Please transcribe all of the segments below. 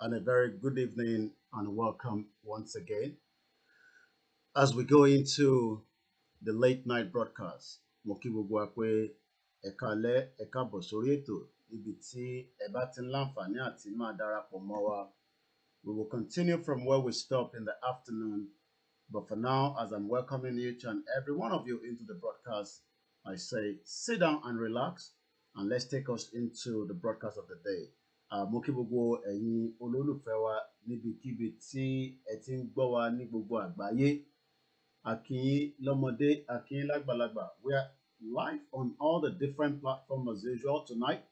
and a very good evening and welcome once again as we go into the late night broadcast. Mo kí gbogbo wa pé ẹ káalẹ́ ẹ káàbọ̀ sórí ètò níbi tí ẹ bá ti ń láǹfààní àti máa darapọ̀ mọ́ wa. We will continue from where we stopped in the afternoon, but for now, as I'm welcoming each and every one of you into the broadcast, I say sit down and relax, and let's take us into the broadcast of the day. Mo kí gbogbo ẹ̀yin olólùfẹ́ wa níbikíbi tí ẹ ti ń gbọ́ wa ní gbogbo àgbáyé. A kí yín lọ́mọdé, a kí yín lágbàlagbà. We are live on all the different platforms as usual tonight.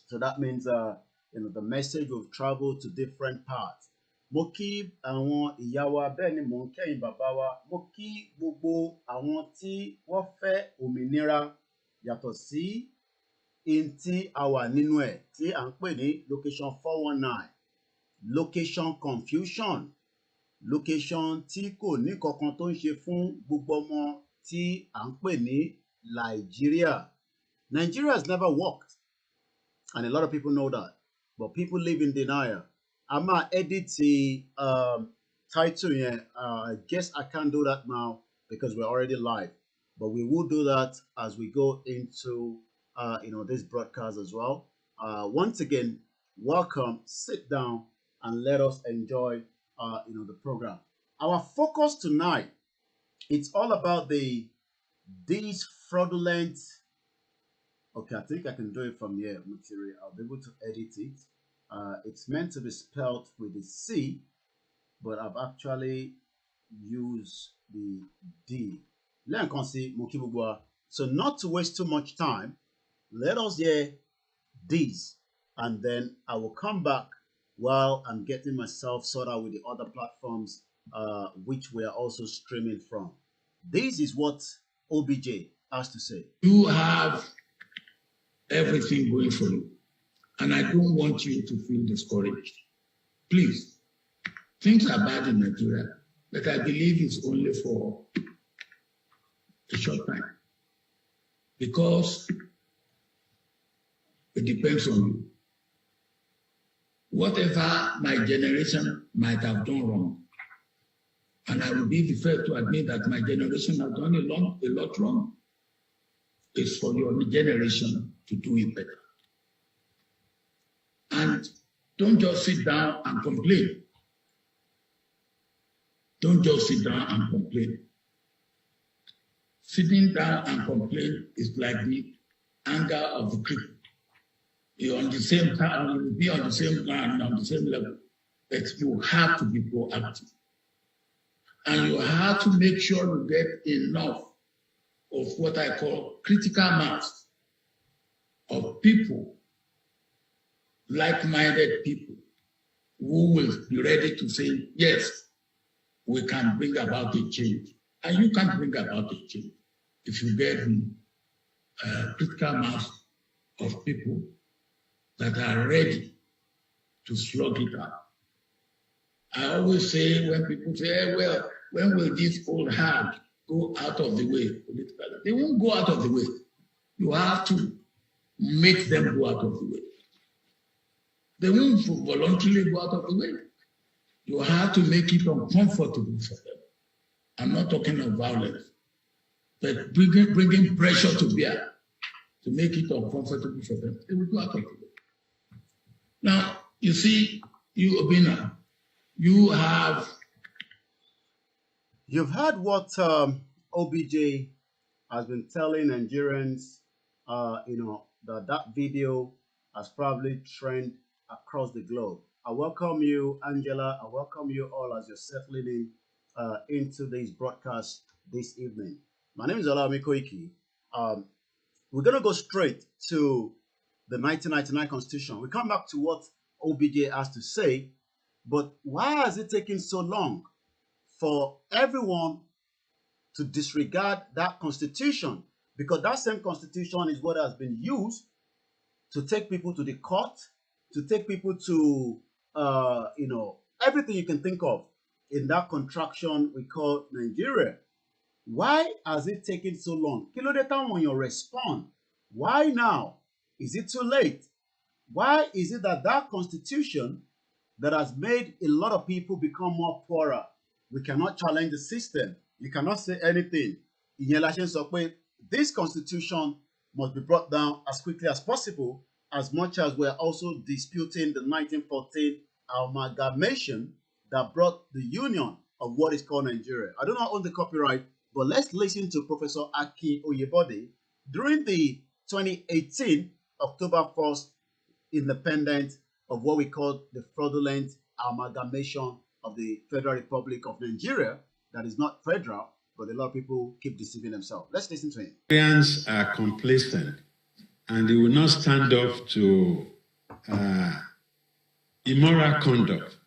So that means the message will travel to different parts. Mo kí àwọn ìyá wa, bẹ́ẹ̀ ni mò ń kẹ́yìn bàbá wa. Mo kí gbogbo àwọn tí wọ́n fẹ́ òmìnira yàtọ̀ sí in tí a wà nínú ẹ̀ tí à ń pè ní location 419, location confusion, location tí kò ní kankan tó ń ṣe fún gbogbo ọmọ tí à ń pè ní Nigeria. Nigeria has never worked, and a lot of people know that, but people live in denial. I might edit the title here. I guess I can't do that now because we're already live, but we will do that as we go into this broadcast as well. Once again, welcome, sit down, and let us enjoy the program. Our focus tonight, it's all about these fraudulent. Okay, I think I can do it from here. Material, I'll be able to edit it. It's meant to be spelled with a C, but I've actually used the D. So not to waste too much time, let us hear these, and then I will come back while I'm getting myself sorted out with the other platforms which we are also streaming from. This is what OBJ has to say. You have everything going for you, and I don't want you to feel discouraged. Please, things are bad in Nigeria, but I believe it's only for a short time, because it depends on you. Whatever my generation might have done wrong, and I will be the first to admit that my generation has done a lot wrong, it's for your generation to do it better. And don't just sit down and complain. Don't just sit down and complain. Sitting down and complain is like the anger of the cripple. You're on the same time, you'll be on the same ground, on the same level, but you have to be proactive. And you have to make sure you get enough of what I call critical mass of people, like-minded people, who will be ready to say, yes, we can bring about a change. And you can bring about a change if you get the critical mass of people that are ready to slug it out. I always say when people say, hey, well, when will this old hag go out of the way politically? They won't go out of the way. You have to make them go out of the way. They won't voluntarily go out of the way. You have to make it uncomfortable for them. I'm not talking of violence, but bringing pressure to bear to make it uncomfortable for them. They will go out of the way. Now, you see, you, Obina, you've heard what OBJ has been telling Nigerians, that video has probably trended across the globe. I welcome you, Angela. I welcome you all as you're settling in into this broadcast this evening. My name is Olawumi Koiki. We're going to go straight to the 1999 Constitution. We come back to what OBJ has to say, but why has it taken so long for everyone to disregard that Constitution? Because that same Constitution is what has been used to take people to the court, to take people to, everything you can think of in that contraction we call Nigeria. Why has it taken so long? Kí ló dé táwọn èèyàn respond? Why now? Is it too late? Why is it that that constitution that has made a lot of people become more poorer. We cannot challenge the system. You cannot say anything. Ìyẹn la ṣe ń sọ pé this constitution must be brought down as quickly as possible, as much as we're also disputing the 1914 amalgamation that brought the union of what is called Nigeria. I do not own the copyright, but let's listen to Professor Akin Oyebode during the 2018 October 1st independence of what we call the fraudulent amalgamation of the Federal Republic of Nigeria that is not federal, but a lot of people keep deceiving themselves. Let's listen to him. Nigerians are complacent and they will not stand up to immoral conduct.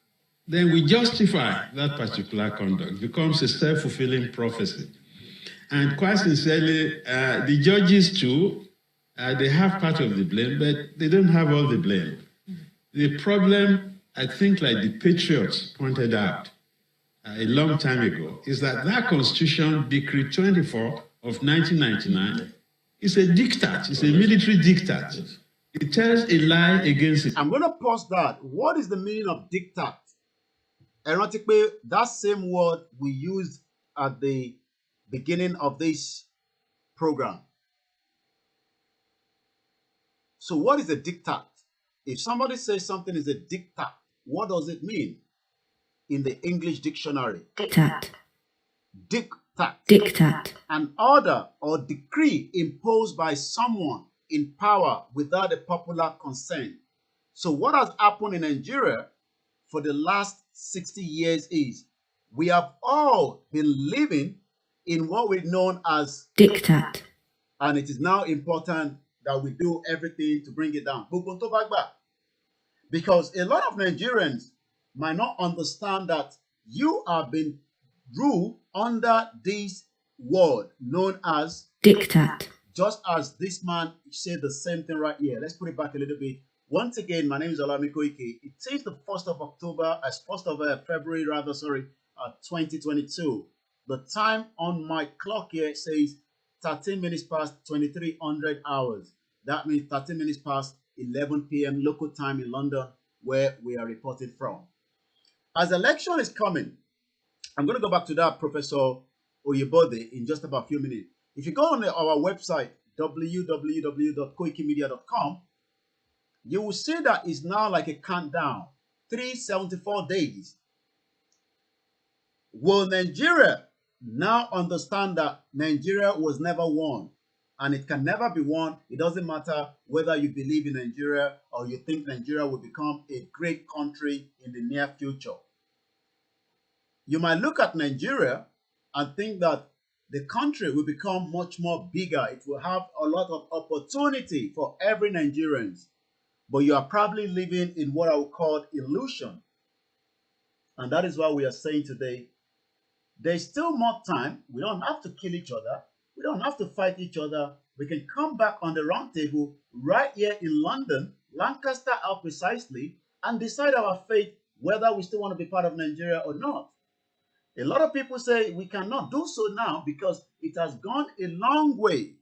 Then we justify that particular conduct. It becomes a self-fulfilling prophecy. And quite sincerely, the judges too, they have part of the blame, but they don't have all the blame. The problem, I think, like the patriots pointed out a long time ago, is that that Constitution, Decree 24 of 1999, is a diktat. It's a military diktat. It tells a lie against it. I'm going to pause that. What is the meaning of diktat? Erotically, that same word we used at the beginning of this program. So what is a diktat? If somebody says something is a diktat, what does it mean in the English dictionary? Diktat. Diktat. Diktat. An order or decree imposed by someone in power without a popular consent. So what has happened in Nigeria for the last 60 years is we have all been living in what we know as diktat. And it is now important that we do everything to bring it down. Because a lot of Nigerians might not understand that you have been ruled under this word known as diktat. Just as this man said the same thing right here. Let's put it back a little bit. Once again, my name is Olami Koiki. It is the 1st of October, as 1st of February, 2022. The time on my clock here says 13 minutes past 2300 hours. That means 13 minutes past 11 p.m. local time in London, where we are reporting from. As election is coming, I'm going to go back to that Professor Oyebode in just about a few minutes. If you go on our website, www.koikimedia.com, you will see that it's now like a countdown, 374 days. Will Nigeria now understand that Nigeria was never won and it can never be won? It doesn't matter whether you believe in Nigeria or you think Nigeria will become a great country in the near future. You might look at Nigeria and think that the country will become much more bigger. It will have a lot of opportunity for every Nigerian. But you are probably living in what I would call illusion. And that is why we are saying today, there's still more time. We don't have to kill each other. We don't have to fight each other. We can come back on the round table right here in London, Lancaster out precisely, and decide our fate whether we still want to be part of Nigeria or not. A lot of people say we cannot do so now because it has gone a long way.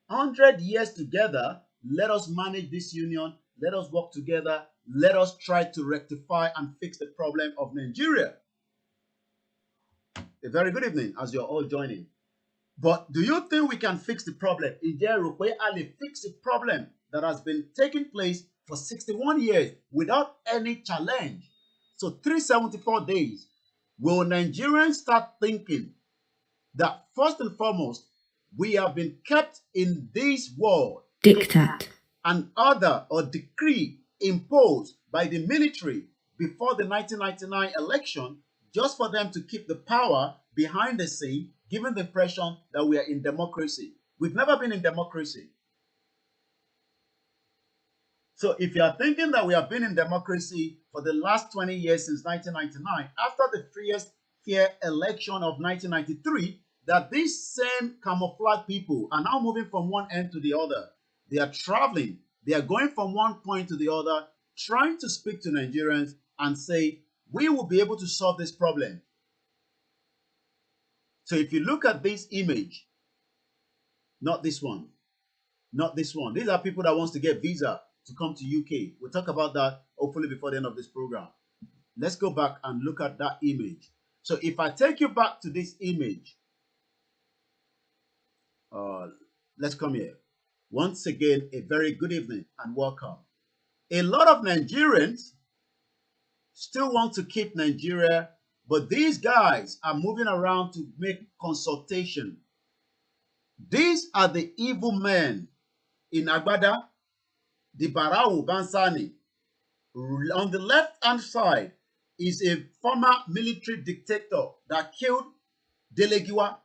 100 years together, let us manage this union. Let us work together. Let us try to rectify and fix the problem of Nigeria. A very good evening as you're all joining. But do you think we can fix the problem? Is there a way to fix the problem that has been taking place for 61 years without any challenge? So 374 days. Will Nigerians start thinking that first and foremost, we have been kept in this world, diktat, an order or decree imposed by the military before the 1999 election just for them to keep the power behind the scene, giving the impression that we are in democracy. We've never been in democracy. So if you are thinking that we have been in democracy for the last 20 years since 1999, after the freest fair election of 1993, that these same camouflage people are now moving from one end to the other. They are traveling. They are going from one point to the other, trying to speak to Nigerians and say, we will be able to solve this problem. So if you look at this image, not this one, not this one. These are people that wants to get visa to come to UK. We'll talk about that hopefully before the end of this program. Let's go back and look at that image. So if I take you back to this image, let's come here. Once again, a very good evening and welcome. A lot of Nigerians still want to keep Nigeria, but these guys are moving around to make consultation. These are the evil men in Agbada, the Barau Bansani. On the left-hand side is a former military dictator that killed Delegiwa.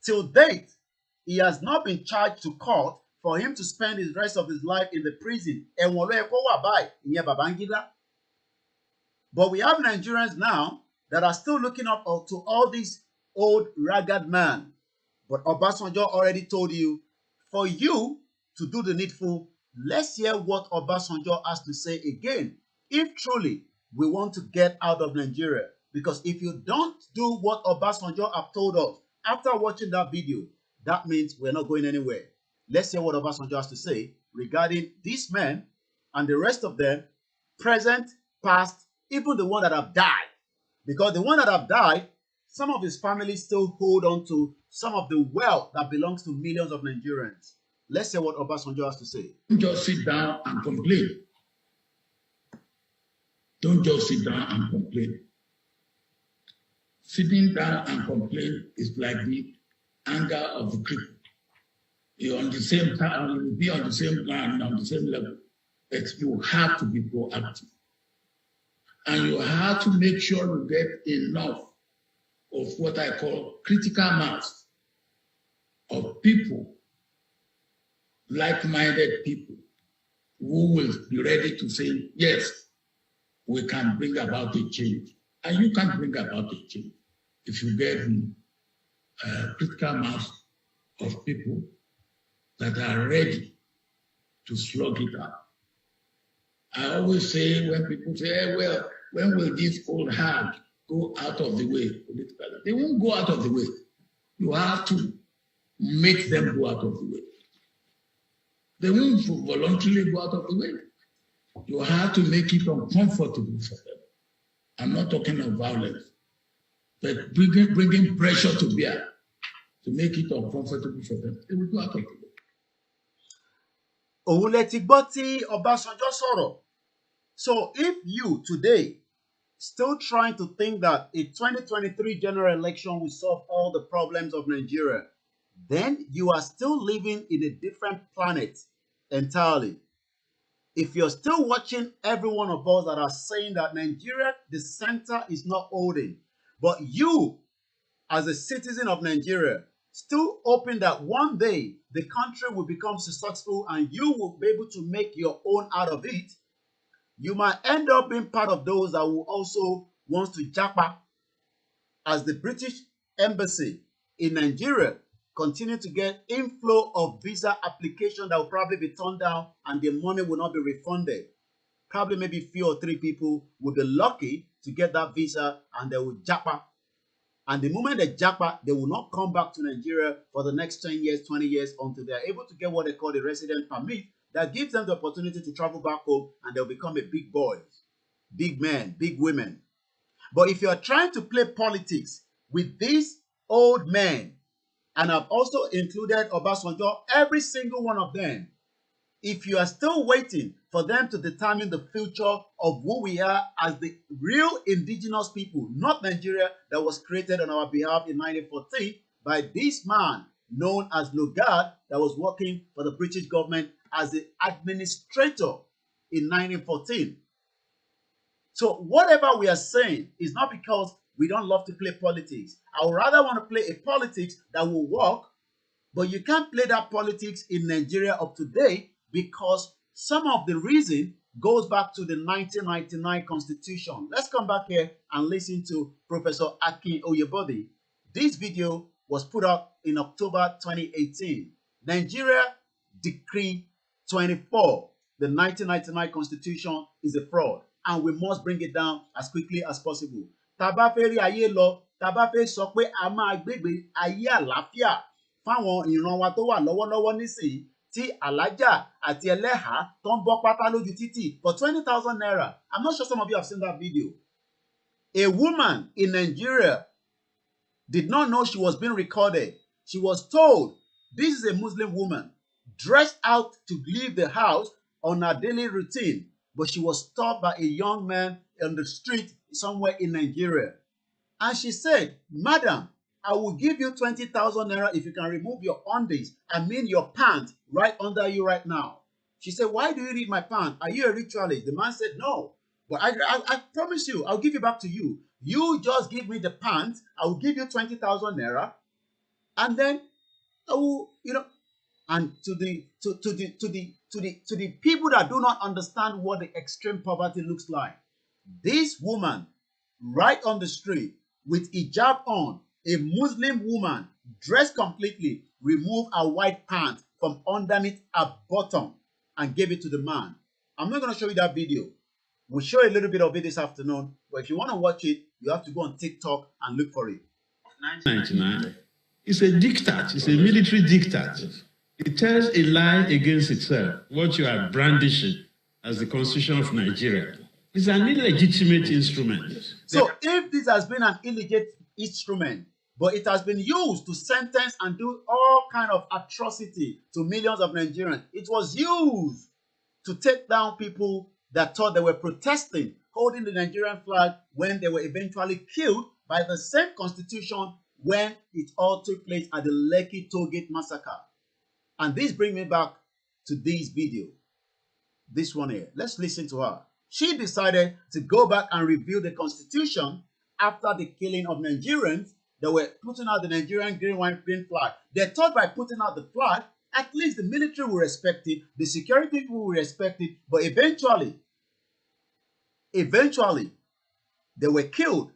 Till date, he has not been charged to court for him to spend the rest of his life in the prison. But we have Nigerians now that are still looking up to all these old ragged men. But Obasanjo already told you, for you to do the needful, let's hear what Obasanjo has to say again. If truly we want to get out of Nigeria, because if you don't do what Obasanjo have told us after watching that video, that means we're not going anywhere. Let's hear what Obasanjo has to say regarding these men and the rest of them, present, past, even the one that have died. Because the one that have died, some of his family still hold on to some of the wealth that belongs to millions of Nigerians. Let's hear what Obasanjo has to say. Don't just sit down and complain. Don't just sit down and complain. Sitting down and complain is like the anger of the cripple. You're on the same time, you'll be on the same plan, on the same level. But you have to be proactive. And you have to make sure you get enough of what I call critical mass of people, like-minded people, who will be ready to say, yes, we can bring about a change. And you can bring about a change if you get a critical mass of people that are ready to slug it out. I always say when people say, hey, well, when will this old hag go out of the way politically? They won't go out of the way. You have to make them go out of the way. They won't voluntarily go out of the way. You have to make it uncomfortable for them. I'm not talking of violence, but bringing pressure to bear to make it uncomfortable for them. They will go out of the way. Òun lẹ ti gbọ́ tí Ọbásanjọ́ sọ̀rọ̀. So if you today still trying to think that a 2023 general election will solve all the problems of Nigeria, then you are still living in a different planet entirely. If you're still watching every one of us that are saying that Nigeria, the center is not holding, but you, as a citizen of Nigeria, still hoping that one day the country will become successful and you will be able to make your own out of it, you might end up being part of those that will also want to japa as the British embassy in Nigeria continue to get inflow of visa application that will probably be turned down and the money will not be refunded. Probably maybe few or three people will be lucky to get that visa and they will japa. And the moment they japa, they will not come back to Nigeria for the next 10 years, 20 years until they are able to get what they call the resident permit that gives them the opportunity to travel back home and they'll become a big boys, big men, big women. But if you are trying to play politics with these old men, and I've also included Obasanjo, every single one of them, if you are still waiting for them to determine the future of who we are as the real indigenous people, not Nigeria, that was created on our behalf in 1914 by this man known as Lugard that was working for the British government as the administrator in 1914. So whatever we are saying is not because we don't love to play politics. I would rather want to play a politics that will work, but you can't play that politics in Nigeria of today because some of the reason goes back to the 1999 Constitution. Let's come back here and listen to Professor Akin Oyebode. This video was put up in October 2018. Nigeria Decree 24, the 1999 Constitution is a fraud, and we must bring it down as quickly as possible. Tàbá fẹ́ rí ayé lọ, tàbá fẹ́ sọ pé a máa gbégbé ayé àlàáfíà fáwọn ìran wa tó wà lọ́wọ́lọ́wọ́ nísìnyí tí alájà àti ẹlẹ́hàá tó ń bọ́ pátá lójú títì for 20,000 naira. I'm not sure some of you have seen that video. A woman in Nigeria did not know she was being recorded. She was told this is a Muslim woman dressed out to leave the house on her daily routine, but she was stopped by a young man on the street somewhere in Nigeria. And she said, "Madam, I will give you 20,000 naira if you can remove your undies, I mean your pants, right under you right now." She said, "Why do you need my pants? Are you a ritualist?" The man said, "No, but I promise you, I'll give it back to you. You just give me the pants, I will give you 20,000 naira, and then I will, and to the people that do not understand what the extreme poverty looks like, this woman right on the street with hijab on, a Muslim woman dressed completely, removed her white pants from underneath her bottom and gave it to the man. I'm not going to show you that video. We'll show you a little bit of it this afternoon, but if you want to watch it, you have to go on TikTok and look for it. 1999. It's a diktat. It's a military diktat. It tells a lie against itself, what you are brandishing as the Constitution of Nigeria. It's an illegitimate instrument. So if this has been an illegitimate instrument, but it has been used to sentence and do all kind of atrocity to millions of Nigerians, it was used to take down people that thought they were protesting, holding the Nigerian flag, when they were eventually killed by the same constitution when it all took place at the Lekki Tollgate massacre. And this brings me back to this video. This one here. Let's listen to her. She decided to go back and review the constitution after the killing of Nigerians that were putting out the Nigerian green, white, green flag. They thought by putting out the flag, at least the military will respect it, the security people will respect it, but eventually, they were killed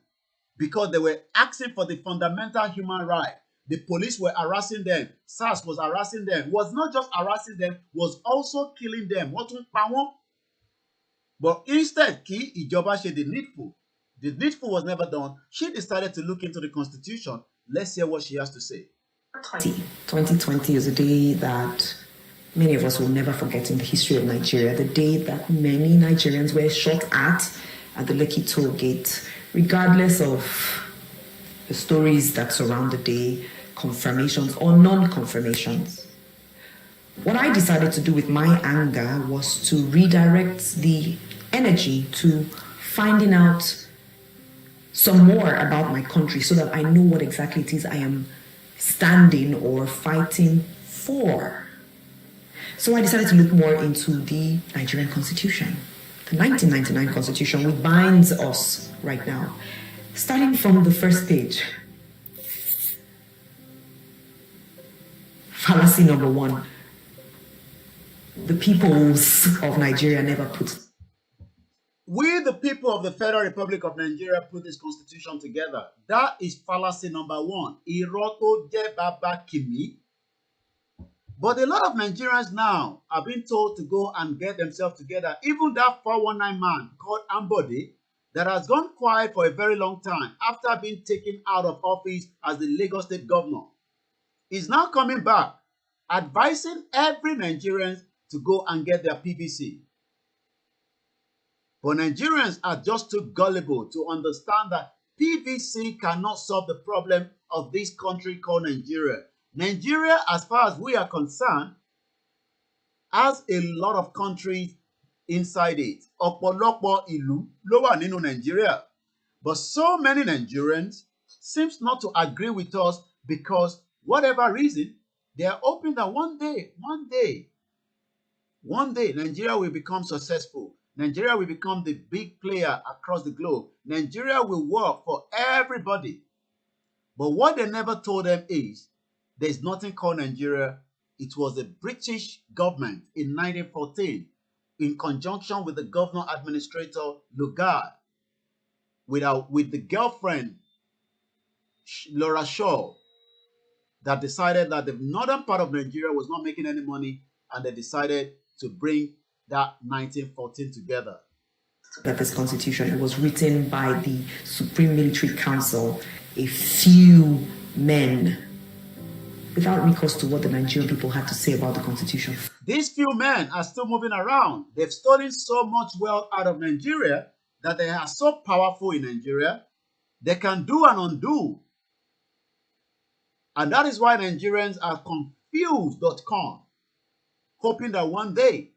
because they were asking for the fundamental human right. The police were harassing them. SARS was harassing them. Was not just harassing them, was also killing them. But instead, ìjọba ṣe the needful. The needful was never done. She decided to look into the constitution. Let's hear what she has to say. 2020 is a day that many of us will never forget in the history of Nigeria. The day that many Nigerians were shot at the Lekki toll gate, regardless of the stories that surround the day, confirmations or non-confirmations. What I decided to do with my anger was to redirect the energy to finding out some more about my country so that I know what exactly it is I am standing or fighting for. So I decided to look more into the Nigerian Constitution, the 1999 Constitution, which binds us right now. Starting from the first page. Fallacy number one. The peoples of Nigeria never put. We, the people of the Federal Republic of Nigeria, put this constitution together. That is fallacy number one. Iroto je baba kimi. But a lot of Nigerians now are being told to go and get themselves together. Even that 419 man called Ambode that has gone quiet for a very long time after being taken out of office as the Lagos State governor is now coming back, advising every Nigerian to go and get their PVC. But Nigerians are just too gullible to understand that PVC cannot solve the problem of this country called Nigeria. Nigeria, as far as we are concerned, has a lot of countries inside it. Ọ̀pọ̀lọpọ̀ ìlú ló wà nínú Nigeria. But so many Nigerians seems not to agree with us because whatever reason, they are hoping that one day, Nigeria will become successful. Nigeria will become the big player across the globe. Nigeria will work for everybody. But what they never told them is there's nothing called Nigeria. It was the British government in 1914 in conjunction with the governor administrator Lugard with the girlfriend Laura Shaw that decided that the northern part of Nigeria was not making any money, and they decided to bring that 1914 together. That this constitution, it was written by the Supreme Military Council, a few men, without recourse to what the Nigerian people had to say about the constitution. These few men are still moving around. They've stolen so much wealth out of Nigeria that they are so powerful in Nigeria They can do and undo. And that is why Nigerians are confused.com, hoping that one day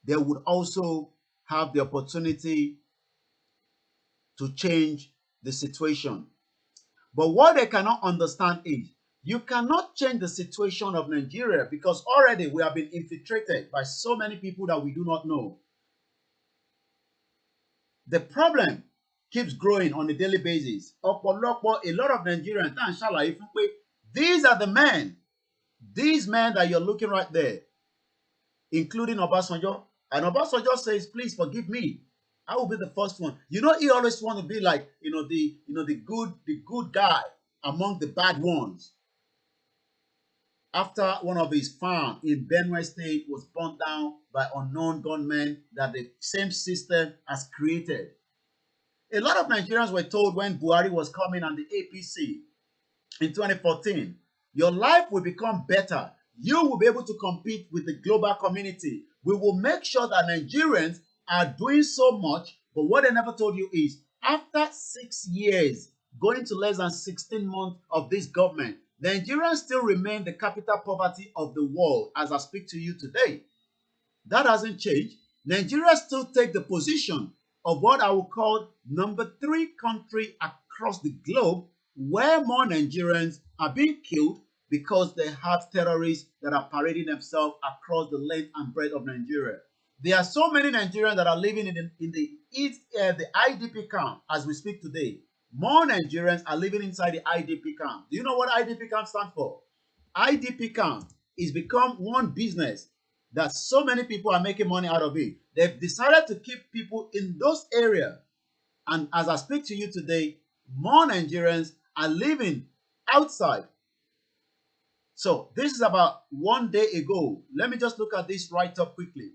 they would also have the opportunity to change the situation. But what they cannot understand is you cannot change the situation of Nigeria because already we have been infiltrated by so many people that we do not know. The problem keeps growing on a daily basis. A lot of Nigerians, these are the men, these men that you're looking right there, including Obasanjo. And Obasanjo says, please forgive me. I will be the first one. You know, he always want to be like, the good guy among the bad ones. After one of his farms in Benue State was burnt down by unknown gunmen that the same system has created. A lot of Nigerians were told when Buhari was coming and the APC in 2014, your life will become better. You will be able to compete with the global community. We will make sure that Nigerians are doing so much, but what they never told you is, after 6 years, going to less than 16 months of this government, Nigerians still remain the capital poverty of the world as I speak to you today. That hasn't changed. Nigeria still take the position of what I would call number 3 country across the globe where more Nigerians are being killed because they have terrorists that are parading themselves across the length and breadth of Nigeria. There are so many Nigerians that are living in the IDP camp as we speak today. More Nigerians are living inside the IDP camp. Do you know what IDP camp stands for? IDP camp is become one business that so many people are making money out of it. They've decided to keep people in those areas. And as I speak to you today, more Nigerians are living outside. So this is about 1 day ago. Let me just look at this right up quickly.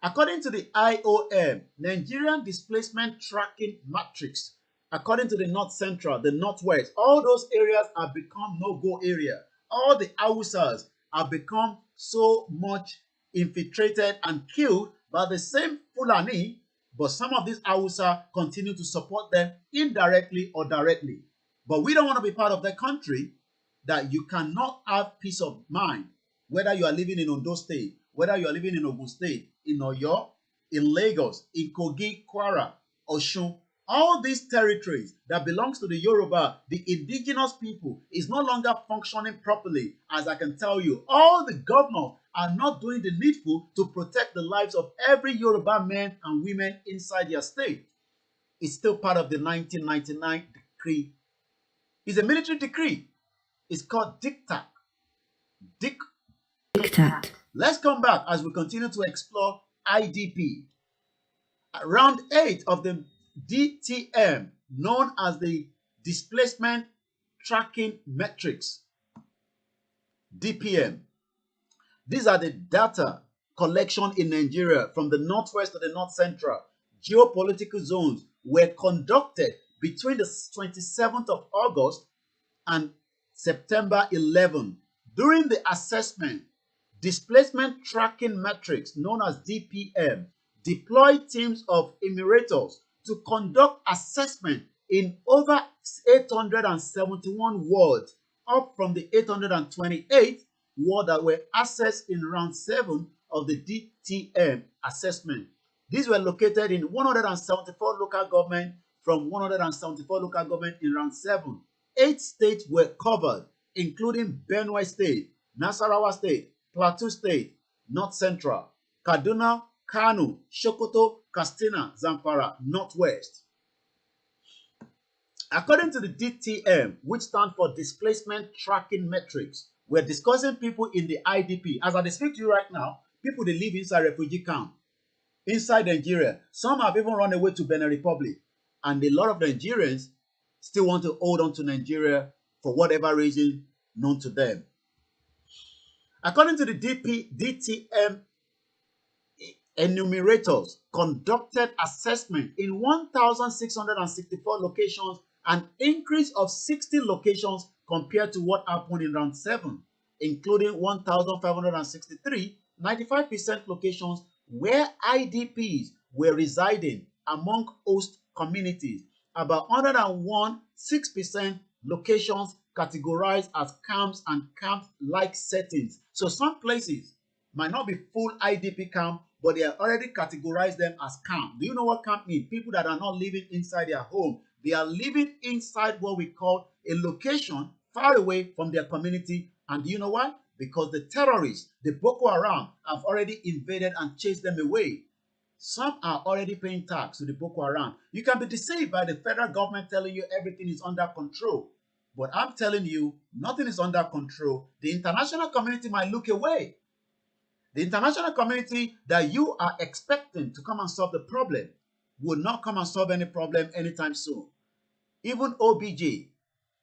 According to the IOM, Nigerian Displacement Tracking Matrix, according to the North Central, the Northwest, all those areas have become no-go area. All the Hausas have become so much infiltrated and killed by the same Fulani, but some of these Hausa continue to support them indirectly or directly. But we don't want to be part of that country that you cannot have peace of mind, whether you are living in Ondo State, whether you are living in Ogun State, in Oyo, in Lagos, in Kogi, Kwara, Osun, all these territories that belongs to the Yoruba, the indigenous people, is no longer functioning properly. As I can tell you, all the governors are not doing the needful to protect the lives of every Yoruba man and women inside their state. It's still part of the 1999 decree. It's a military decree. It's called diktat. Diktat. Let's come back as we continue to explore IDP. Round 8 of the DTM, known as the Displacement Tracking Metrics, DPM. These are the data collection in Nigeria from the Northwest to the North Central. Geopolitical zones were conducted between the 27th of August and September 11. During the assessment, Displacement Tracking Metrics, known as DPM, deployed teams of enumerators to conduct assessment in over 871 wards, up from the 828 wards that were assessed in round 7 of the DTM assessment. These were located in 174 local governments from 174 local governments in round 7. 8 states were covered, including Benue State, Nasarawa State, Plateau State, North Central, Kaduna, Kano, Sokoto, Katsina, Zamfara, Northwest. According to the DTM, which stands for Displacement Tracking Metrics, we're discussing people in the IDP. As I speak to you right now, people that live inside refugee camp, inside Nigeria. Some have even run away to Benin Republic. And a lot of Nigerians still want to hold on to Nigeria for whatever reason known to them. According to the DTM, enumerators conducted assessment in 1,664 locations, an increase of 60 locations compared to what happened in round 7, including 1,563, 95% locations where IDPs were residing among host communities. about 101 6% locations categorized as camps and camp-like settings. So some places might not be full IDP camp, but they are already categorized them as camp. Do you know what camp means? People that are not living inside their home. They are living inside what we call a location far away from their community. And do you know why? Because the terrorists, the Boko Haram, have already invaded and chased them away. Some are already paying tax to the Boko Haram. You can be deceived by the federal government telling you everything is under control. But I'm telling you, nothing is under control. The international community might look away. The international community that you are expecting to come and solve the problem will not come and solve any problem anytime soon. Even OBJ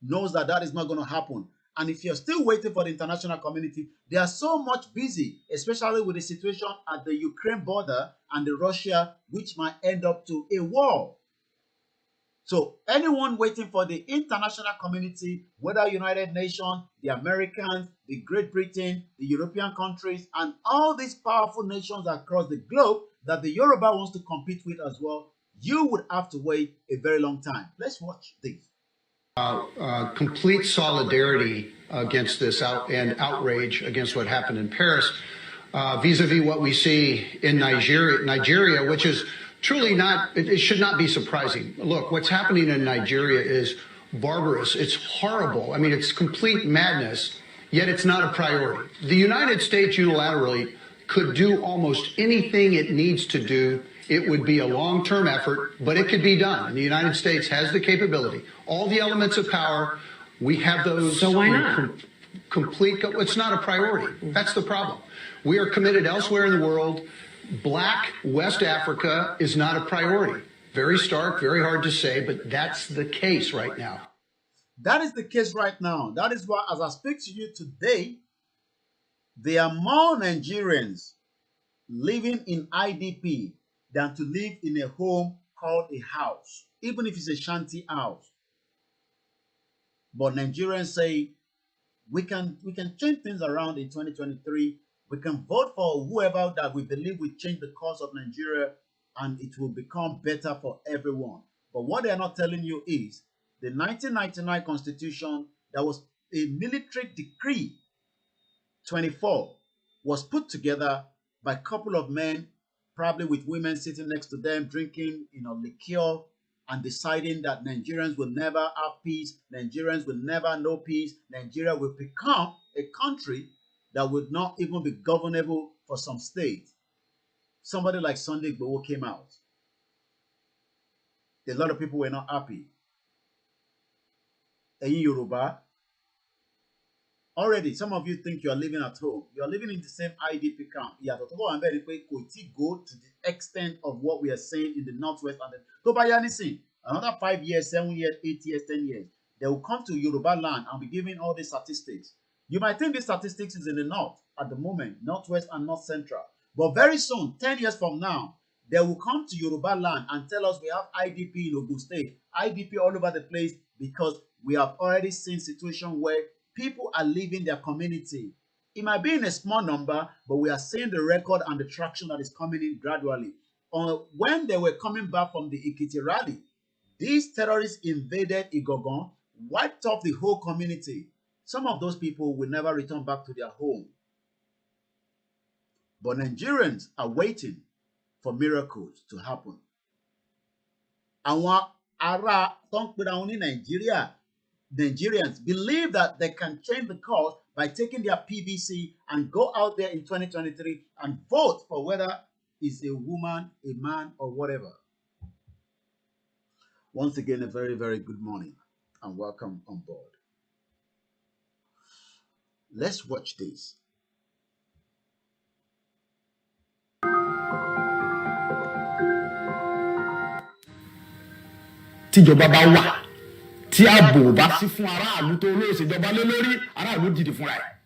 knows that that is not going to happen. And if you're still waiting for the international community, they are so much busy, especially with the situation at the Ukraine border and the Russia, which might end up to a war. So anyone waiting for the international community, whether United Nations, the Americans, the Great Britain, the European countries, and all these powerful nations across the globe that the Yoruba wants to compete with as well, you would have to wait a very long time. Let's watch this. Complete solidarity against this and outrage against what happened in Paris, vis-a-vis what we see in Nigeria, which is truly not, it should not be surprising. Look, what's happening in Nigeria is barbarous. It's horrible. I mean, it's complete madness, yet it's not a priority. The United States unilaterally could do almost anything it needs to do. It would be a long-term effort, but it could be done. And the United States has the capability. All the elements of power, we have those. So why not? Complete. It's not a priority. That's the problem. We are committed elsewhere in the world. Black West Africa is not a priority. Very stark, very hard to say, but that's the case right now. That is the case right now. That is why, as I speak to you today, there are more Nigerians living in IDP than to live in a home called a house, even if it's a shanty house. But Nigerians say we can change things around in 2023. We can vote for whoever that we believe will change the course of Nigeria, and it will become better for everyone. But what they are not telling you is the 1999 Constitution, that was a military decree 24, was put together by a couple of men, probably with women sitting next to them, drinking, liqueur, and deciding that Nigerians will never have peace, Nigerians will never know peace, Nigeria will become a country that would not even be governable for some states. Somebody like Sunday IGBOHO came out. A lot of people were not happy. In Yoruba, already some of you think you are living at home. You are living in the same IDP camp. Go to the extent of what we are saying in the Northwest. And another 5 years, 7 years, 8 years, 10 years, they will come to Yoruba land and be giving all these statistics. You might think these statistics is in the North at the moment, Northwest and North Central. But very soon, 10 years from now, they will come to Yoruba land and tell us we have IDP in Ogun State, IDP all over the place, because we have already seen situations where people are leaving their community. It might be in a small number, but we are seeing the record and the traction that is coming in gradually. When they were coming back from the Ikiti rally, these terrorists invaded Igogon, wiped off the whole community. Some of those people will never return back to their home. But Nigerians are waiting for miracles to happen. Àwọn ará tó ń pera wọn ní Nigeria, Nigerians believe that they can change the course by taking their PVC and go out there in 2023 and vote for whether it's a woman, a man, or whatever. Once again, a very, very good morning and welcome on board. Let's watch this. Tíjọba bá wà tí ààbò bá sí fún aráàlú tó olóòṣèjọba lé lórí aráàlú dìde fúnra ẹ̀.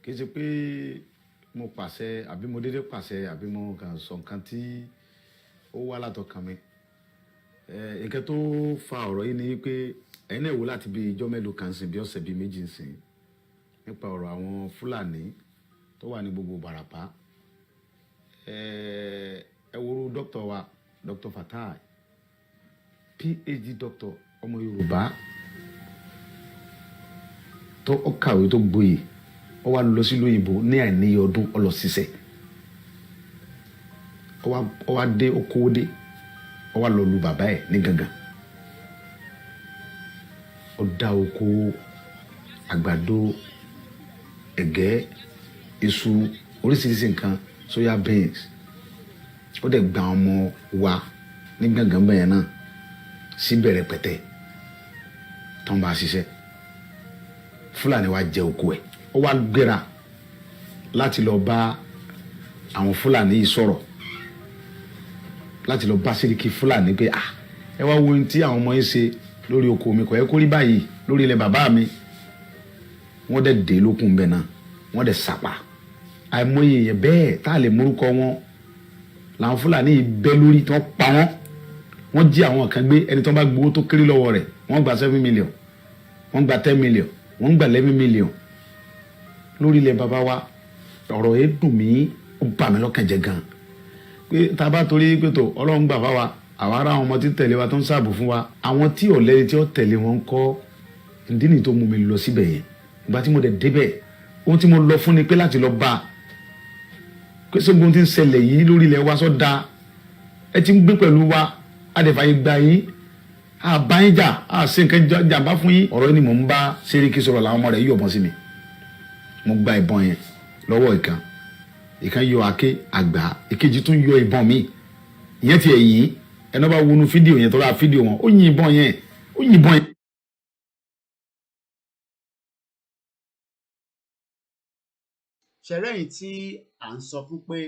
Kì í ṣe pé mo pàṣẹ àbí mo dédé pàṣẹ àbí mo kàn sọ nǹkan tí ó wá látọkàn mi. nǹkan tó fa ọ̀rọ̀ yìí ni pé ẹ̀yin náà wò láti bí ijọ́ mélòó kan sìn bí ọ̀sẹ̀ bíi méjì sìn nípa ọ̀rọ̀ àwọn Fúlàní tó wà ní gbogbo Ìbàràpá. Ẹ wo dókítà wa Dr. Fatai, PhD doctor ọmọ Yorùbá tó kàwé tó gboyè ó wá lọ sí lóyìnbó ní àìníye ọdún ó lọ ṣiṣẹ́ ó wá dé okòwò dé ó wá lọ lu bàbá ẹ̀ ní gangan ó dá oko àgbàdo ẹ̀gẹ́ iṣu oríṣiríṣi nǹkan soya beans ó dẹ̀ gba ọmọ wa ní gangan bẹ́ẹ̀ náà síbẹ̀ rẹpẹtẹ tó ń bá ṣiṣẹ́ Fúlàní wa jẹ oko ẹ̀ ó wá gbéra láti lọ bá àwọn Fúlàní yìí sọ̀rọ̀ láti lọ bá Sẹ́ríkì Fúlàní pé ẹ wá wo ohun tí àwọn ọmọ yín ṣe lórí oko mi kò yẹ kó rí báyìí lórí ilẹ̀ bàbá mi. Wọ́n dẹ̀ dé lókun bẹ́ẹ̀ náà wọ́n dẹ̀ sàpà àìmọye yẹn bẹ́ẹ̀ tá a lè morúkọ wọn làwọn Fúlàní yìí bẹ́ lórí tí wọ́n pa wọ́n jí àwọn kan gbé ẹni tó bá gbowó tó kéré lọ́wọ́ rẹ̀ wọ́n gba 7 million wọ́n gba 10 million wọ́n gba 11 million lórí ilẹ̀ bàbá wa. Ọ̀rọ̀ yẹn dùn mí ó bà mí lọ́kàn jẹ́ gan pé tá a bá torí pé tó Ọlọ́run gbà fáwa àwa ará àwọn ọmọ tí tẹ̀lé wa tó ń ṣààbò fún wa àwọn tí ò lẹ́ni tí ó tẹ̀lé wọn ń kọ́ ìdí nìyí tó mú mi lọ síbẹ̀ yẹn. Ìgbà tí mo dẹ̀ débẹ̀ ohun tí mo lọ fún ni pé láti lọ bá pé sógun tí ń ṣẹlẹ̀ yìí lórí ilẹ̀ wa sọ da ẹ ti ń gbé pẹ̀lú wa adẹ̀fàyè gba yín àbáyíjà àṣẹ nǹkan jàǹbá fún yín. Ọ̀rọ̀ yìí ni mò ń bá Sẹ́ríkì sọ̀rọ̀ làwọn ọmọ rẹ̀ yọ̀bọ̀n sí mi. Mo gba ìbọn yẹn lọ́wọ́ ìkan yọ àké àgbà ìkejì tún yọ ìbọn mi ìyẹn ti ẹ̀yìn ẹni bá wọnú fídíò yẹn tó rà fídíò wọn ó yin ìbọn yẹn. ṣẹ̀rẹ́yìn tí à ń sọ fún pé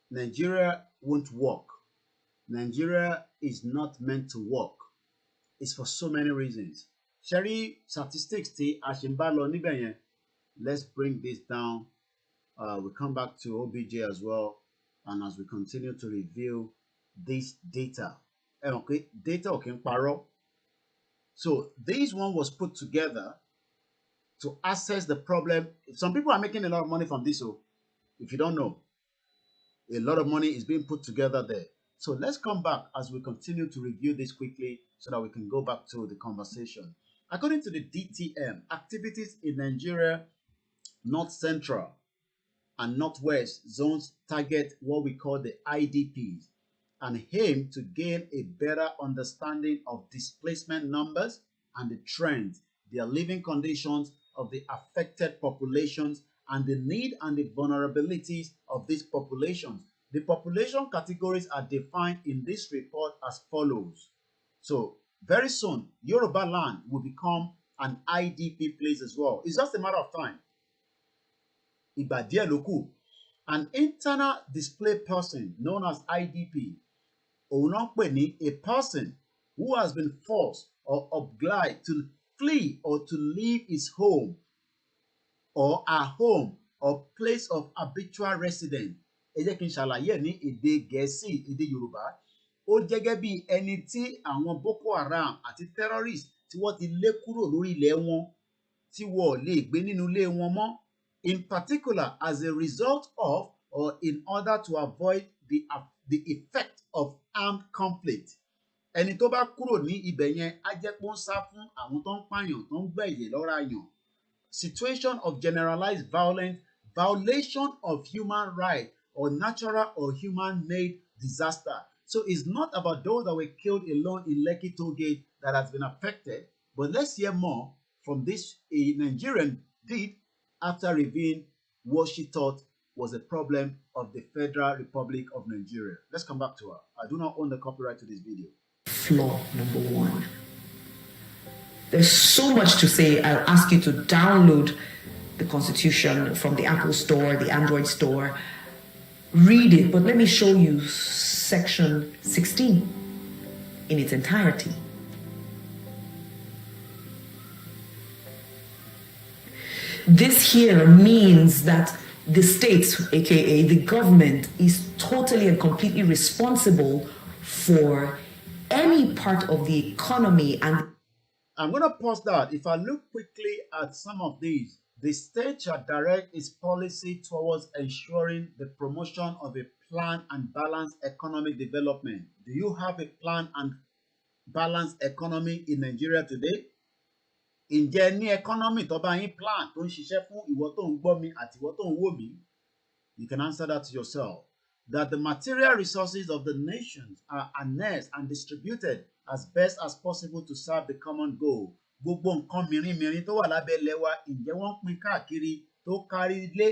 Nigeria won't work. Nigeria is not meant to work. It's for so many reasons. Ṣẹ̀rí statistics tí a ṣe ń bá lọ níbẹ̀ yẹn. Let's bring this down. We come back to OBJ as well, and as we continue to review this data. Okay, data ò kí ń parọ́. So this one was put together to assess the problem. Some people are making a lot of money from this. So if you don't know, a lot of money is being put together there. So let's come back as we continue to review this quickly so that we can go back to the conversation. According to the DTM, activities in Nigeria, North Central and Northwest zones target what we call the IDPs and aim to gain a better understanding of displacement numbers and the trends, their living conditions of the affected populations, and the need and the vulnerabilities of these populations. The population categories are defined in this report as follows. So very soon, Yoruba land will become an IDP place as well. It's just a matter of time. Ìgbà díẹ̀ ló kù. An internal displaced person known as IDP, òun náà pè ní a person who has been forced or obliged to flee or to leave his home or a home or place of habitual residence. Ẹ jẹ́ kí n ṣàlàyé ní èdè Gẹ̀ẹ́sì, èdè Yorùbá. Ó jẹ́ gẹ́gẹ́ bí ẹni tí àwọn Boko Haram àti terrorists tí wọ́n ti lé kúrò lórí ilẹ̀ wọn tí wọ́n lè gbé nínú ilé wọn mọ́. In particular, as a result of or in order to avoid the effect of armed conflict. Ẹni tó bá kúrò ní ibẹ̀ yẹn á jẹ́ pé ó ń sá fún àwọn tó ń pààyàn tó ń gbẹ̀yẹ̀ lọ́ra yàn. Situation of generalized violence, violation of human rights or natural or human-made disaster. So it's not about those that were killed alone in Lekki Toll Gate that has been affected. But let's hear more from this Nigerian did after revealing what she thought was a problem of the Federal Republic of Nigeria. Let's come back to her. I do not own the copyright to this video. Flaw number one. There's so much to say. I'll ask you to download the Constitution from the Apple Store, the Android Store. Read it, but let me show you section 16 in its entirety. This here means that the states, aka the government, is totally and completely responsible for any part of the economy and I'm going to pause that. If I look quickly at some of these, the state shall direct its policy towards ensuring the promotion of a planned and balanced economic development. Do you have a planned and balanced economy in Nigeria today? Ǹjẹ́ ní economy tó bá yín plan tó ń ṣiṣẹ́ fún ìwọ tó ń gbọ́ mi àti ìwọ tó ń wò mí? You can answer that to yourself. That the material resources of the nations are harnessed and distributed as best as possible to serve the common goal. Gbogbo nǹkan mìíràn tó wà lábẹ́ ilẹ̀ wa, ǹjẹ́ wọ́n pín káàkiri tó kárí ilé?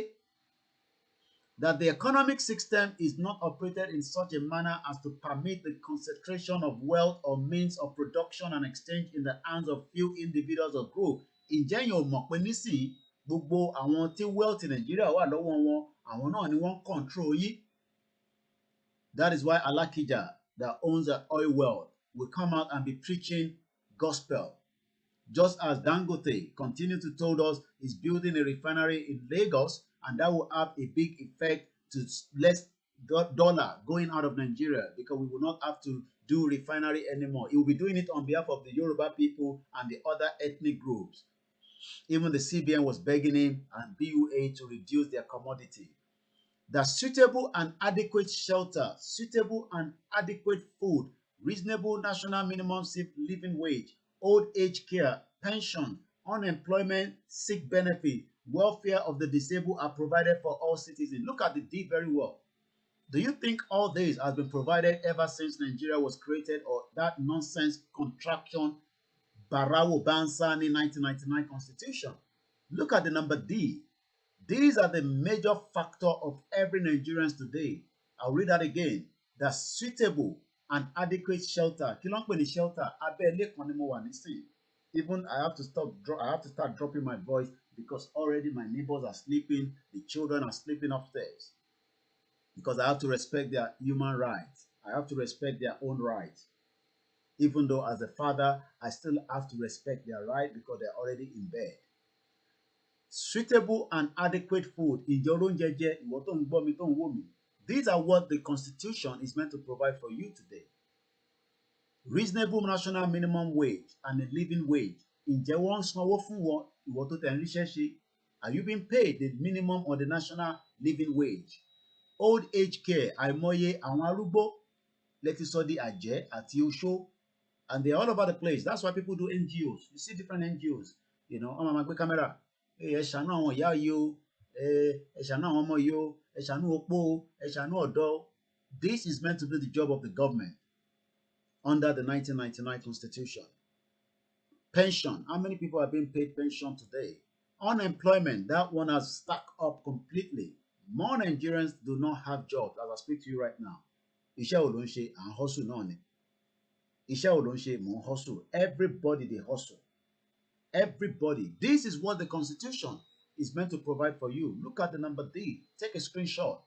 That the economic system is not operated in such a manner as to permit the concentration of wealth or means of production and exchange in the hands of few individuals or groups. Ǹjẹ́ yẹn ò mọ̀ pé nísìnyí gbogbo àwọn tí wealth Nàìjíríà wà lọ́wọ́ wọn, àwọn náà ni wọ́n control yín? That is why Alakija, that owns the oil well, will come out and be preaching gospel. Just as Dangote continued to tell us he's building a refinery in Lagos, and that will have a big effect to less dollar going out of Nigeria, because we will not have to do refinery anymore. He will be doing it on behalf of the Yoruba people and the other ethnic groups. Even the CBN was begging him and BUA to reduce their commodity. That suitable and adequate shelter, suitable and adequate food, reasonable national minimum living wage, old age care, pension, unemployment, sick benefit, welfare of the disabled are provided for all citizens. Look at the D very well. Do you think all this has been provided ever since Nigeria was created, or that nonsense contraction Barawo Bansani 1999 Constitution? Look at the number D. These are the major factor of every Nigerian today. I'll read that again. That suitable and adequate shelter. Kí ló ń pè ní shelter? Abẹ́ ilé kan ni mo wà nísìnyí. Even I have to start dropping my voice because already my neighbors are sleeping, the children are sleeping upstairs. Because I have to respect their human rights. I have to respect their own rights. Even though as a father, I still have to respect their right because they're already in bed. Suitable and adequate food. These are what the Constitution is meant to provide for you today. Reasonable national minimum wage and a living wage. Are you being paid the minimum or the national living wage? Old age care. Àìmọye àwọn arúgbó lẹ́tí sọ di àjẹ́ àti oṣó, and they're all over the place. That's why people do NGOs. You see different NGOs. You know, ọmọ máa gbé kámẹ́rà. Ẹ ṣàánú àwọn ìyá yìí o, ẹ ṣàánú àwọn ọmọ yìí o, ẹ ṣàánú opó o, ẹ ṣàánú ọ̀dọ́. This is meant to do the job of the government under the 1999 Constitution. Pension. How many people are being paid pension today? Unemployment. That one has stuck up completely. More Nigerians do not have jobs as I speak to you right now. Iṣẹ́ ò ló ń ṣe, à ń hustle náà ni. Iṣẹ́ ò ló ń ṣe, mò ń hustle. Everybody dey hustle. Everybody. This is what the Constitution is meant to provide for you. Look at the number D. Take a screenshot.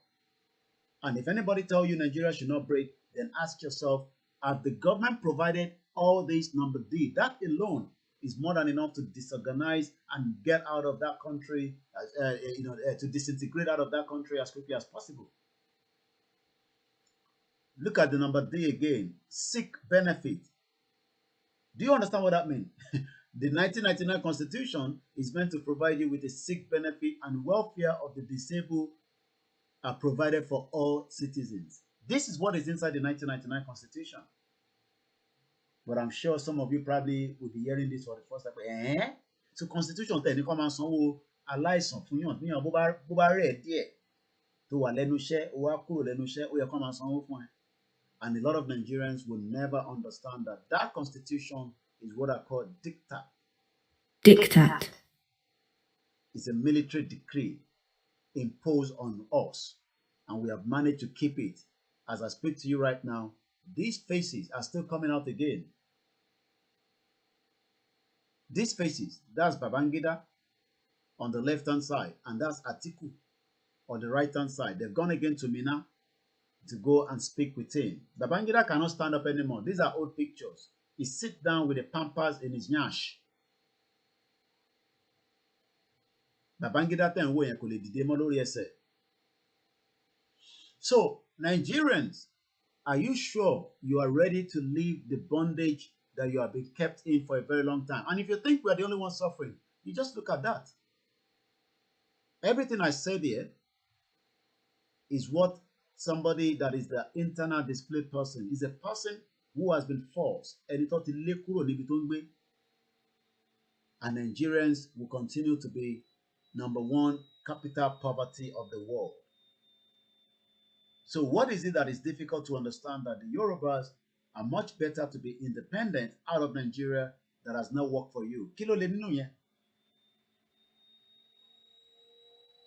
And if anybody tell you Nigeria should not break, then ask yourself, have the government provided all this number D? That alone is more than enough to disorganize and get out of that country, to disintegrate out of that country as quickly as possible. Look at the number D again. Sick benefit. Do you understand what that means? The 1999 Constitution is meant to provide you with a sick benefit, and welfare of the disabled are provided for all citizens. This is what is inside the 1999 Constitution. But I'm sure some of you probably will be hearing this for the first time. So Constitution tẹ̀ ní kọ́ máa sanwó aláìsàn fún yàn níyàn bó bá rẹ̀ díẹ̀ tó wà lẹ́nu iṣẹ́, ó wá kúrò lẹ́nu iṣẹ́, ó yẹ kọ́ máa sanwó fún ẹ. And a lot of Nigerians will never understand that that Constitution is what I call diktat. Diktat. It's a military decree imposed on us, and we have managed to keep it. As I speak to you right now, these faces are still coming out again. These faces, that's Babangida on the left-hand side, and that's Atiku on the right-hand side. They've gone again to Mina to go and speak with him. Babangida cannot stand up anymore. These are old pictures. He sits down with the pampers in his nyash. Babangida tẹ̀ ń wò yẹn kò lè dìde mọ́ lórí ẹsẹ̀. So Nigerians, Are you sure you are ready to leave the bondage that you have been kept in for a very long time? And if you think we're the only ones suffering, you just look at that. Everything I said here is what somebody that is the internal displaced person is a person who has been forced and Nigerians will continue to be #1 capital poverty of the world. So what is it that is difficult to understand that the Yorubas are much better to be independent out of Nigeria that has not worked for you?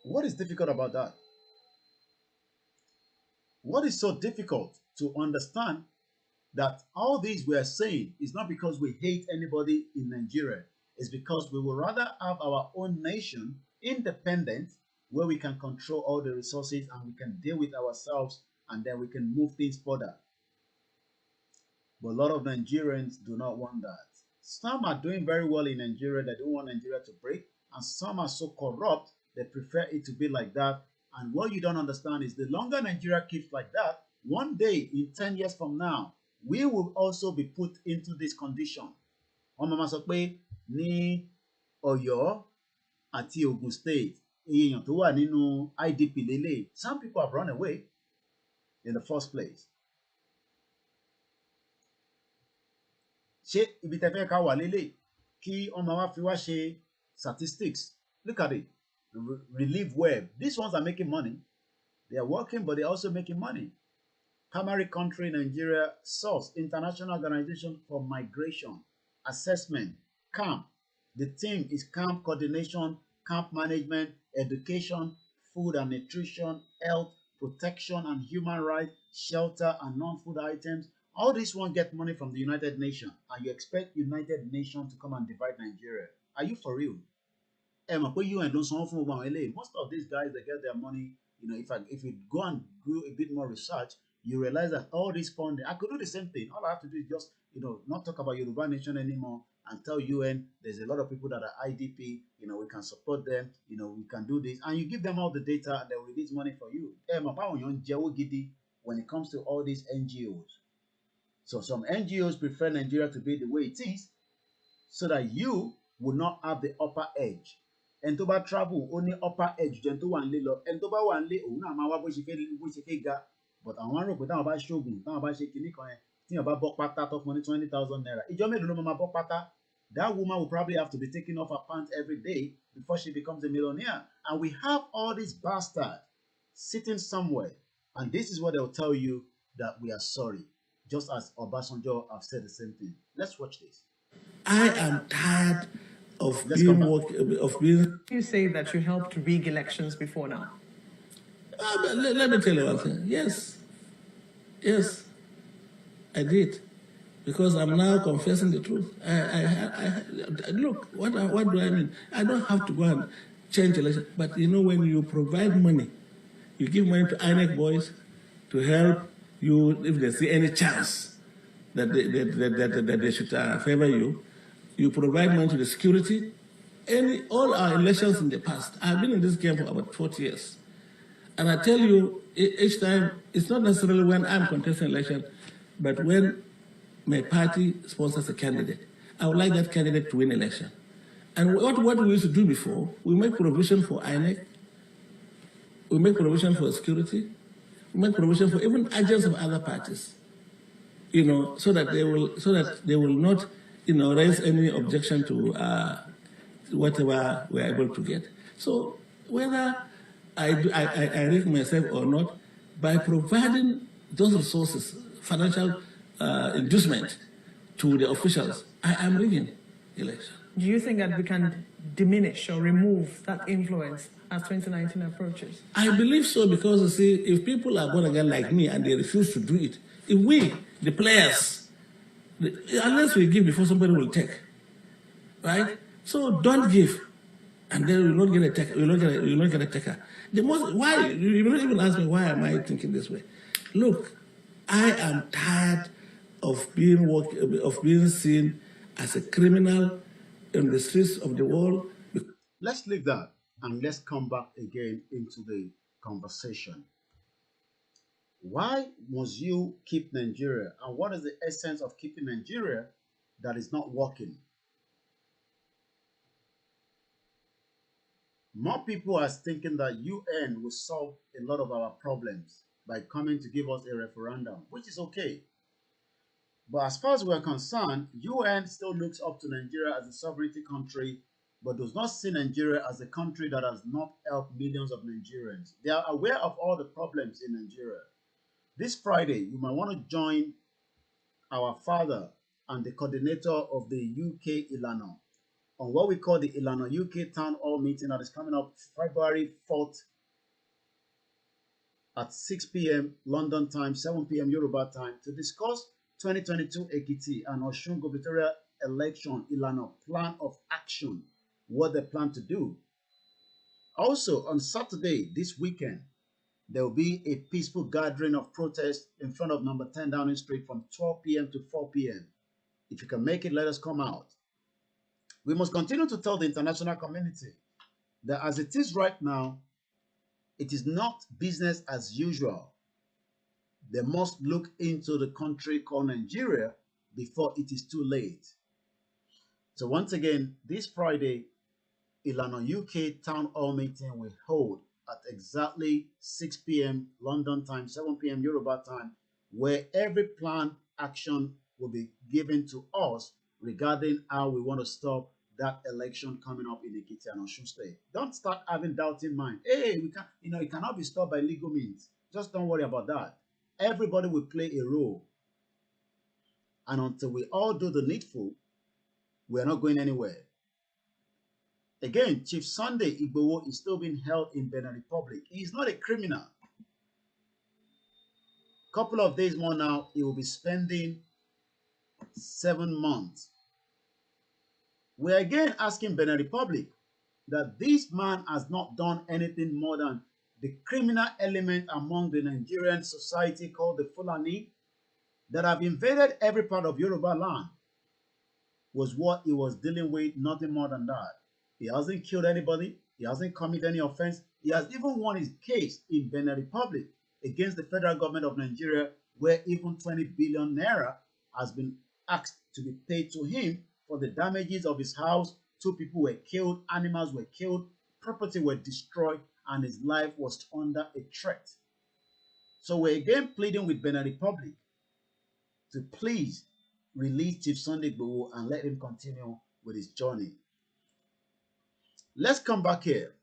What is difficult about that? What is so difficult to understand that all these we are saying is not because we hate anybody in Nigeria. It's because we would rather have our own nation independent where we can control all the resources and we can deal with ourselves and then we can move things further. But a lot of Nigerians do not want that. Some are doing very well in Nigeria. They don't want Nigeria to break. And some are so corrupt, they prefer it to be like that. And what you don't understand is the longer Nigeria keeps like that, one day in 10 years from now, we will also be put into this condition. Wọ́n máa sọ pé ní Ọ̀yọ́ àti Ogun State, èèyàn tó wà nínú IDP lélẹ̀. Some people have run away in the first place. Ṣé ibi tẹ́ fẹ́ ká wà lélẹ̀ kí wọ́n máa wá fi wá ṣe statistics? Look at it. Relief web. These ones are making money. They are working, but they're also making money. Primary country Nigeria source International Organization for Migration Assessment camp. The theme is camp coordination, camp management, education, food and nutrition, health, protection and human rights, shelter and non-food items. All these ones get money from the United Nations, and you expect United Nations to come and divide Nigeria. Are you for real? Most of these guys, they get their money. If you go and do a bit more research, you realize that all this funding, I could do the same thing. All I have to do is just, not talk about Yoruba Nation anymore and tell UN there's a lot of people that are IDP, we can support them, we can do this. And you give them all the data and they will release money for you. When it comes to all these NGOs. So some NGOs prefer Nigeria to be the way it is so that you will not have the upper edge. And to bá travel, only upper edge, jẹ́ tó wà nílé lọ. And tó bá wà nílé, òun náà máa wá bó ṣe fẹ́ ga. But àwọn rò pé táwọn bá ṣoògùn, táwọn bá ṣe kinní kan yẹn, tíyàn bá bọ́ pátá tó fún ní 20,000 naira. Ìjọ mélòó ló máa bọ́ pátá? That woman will probably have to be taking off her pants every day before she becomes a millionaire. And we have all these bastards sitting somewhere. And this is what they'll tell you, that we are sorry. Just as Obasanjo have said the same thing. Let's watch this. I am tired of being. You say that you helped rig elections before now. Let me tell you one thing. Yes, I did, because I'm now confessing the truth. Look, what do I mean? I don't have to go and change election, but when you provide money, you give money to INEC boys to help you if they see any chance that they should favor you. You provide money to the security. All our elections in the past, I've been in this game for about 40 years. And I tell you, each time, it's not necessarily when I'm contesting election, but when my party sponsors a candidate. I would like that candidate to win election. And what we used to do before, we make provision for INEC, we make provision for security, we make provision for even agents of other parties, so that they will not, raise any objection to whatever we're able to get. So whether I rig myself or not, by providing those resources, financial inducement to the officials, I am rigging election. Do you think that we can diminish or remove that influence as 2019 approaches? I believe so, because you see, if people are going to get like me and they refuse to do it, if we, the players, unless we give before somebody will take, right? So don't give, and then we will not get a taker. You will not get a taker. Why you don't even ask me why am I thinking this way? Look, I am tired of being seen as a criminal in the streets of the world. Let's leave that and let's come back again into the conversation. Why must you keep Nigeria? And what is the essence of keeping Nigeria that is not working? More people are thinking that UN will solve a lot of our problems by coming to give us a referendum, which is okay. But as far as we're concerned, UN still looks up to Nigeria as a sovereignty country, but does not see Nigeria as a country that has not helped millions of Nigerians. They are aware of all the problems in Nigeria. This Friday, you might want to join our father and the coordinator of the UK Ilana on what we call the Ilana UK Town Hall meeting that is coming up February 4th at 6 p.m. London time, 7 p.m. Yoruba time to discuss 2022 Ekiti and Osun gubernatorial election Ilana plan of action, what they plan to do. Also, on Saturday, this weekend, there will be a peaceful gathering of protest in front of number 10 Downing Street from 12 p.m. to 4 p.m. If you can make it, let us come out. We must continue to tell the international community that as it is right now, it is not business as usual. They must look into the country called Nigeria before it is too late. So once again, this Friday, Ilana UK Town Hall meeting will hold at exactly 6 p.m. London time, 7 p.m. Yoruba time, where every planned action will be given to us regarding how we want to stop that election coming up in Ekiti and Osun State. Don't start having doubt in mind. Hey, we can't, it cannot be stopped by legal means. Just don't worry about that. Everybody will play a role. And until we all do the needful, we are not going anywhere. Again, Chief Sunday IGBOHO is still being held in Benin Republic. He is not a criminal. Couple of days more now, he will be spending 7 months. We're again asking Benin Republic that this man has not done anything more than the criminal element among the Nigerian society called the Fulani that have invaded every part of Yoruba land was what he was dealing with, nothing more than that. He hasn't killed anybody. He hasn't committed any offense. He has even won his case in Benin Republic against the federal government of Nigeria, where even 20 billion naira has been asked to be paid to him for the damages of his house. 2 people were killed, animals were killed, property were destroyed, and his life was under a threat. So we're again pleading with Benin Republic to please release Chief Sunday IGBOHO and let him continue with his journey. Let's come back here.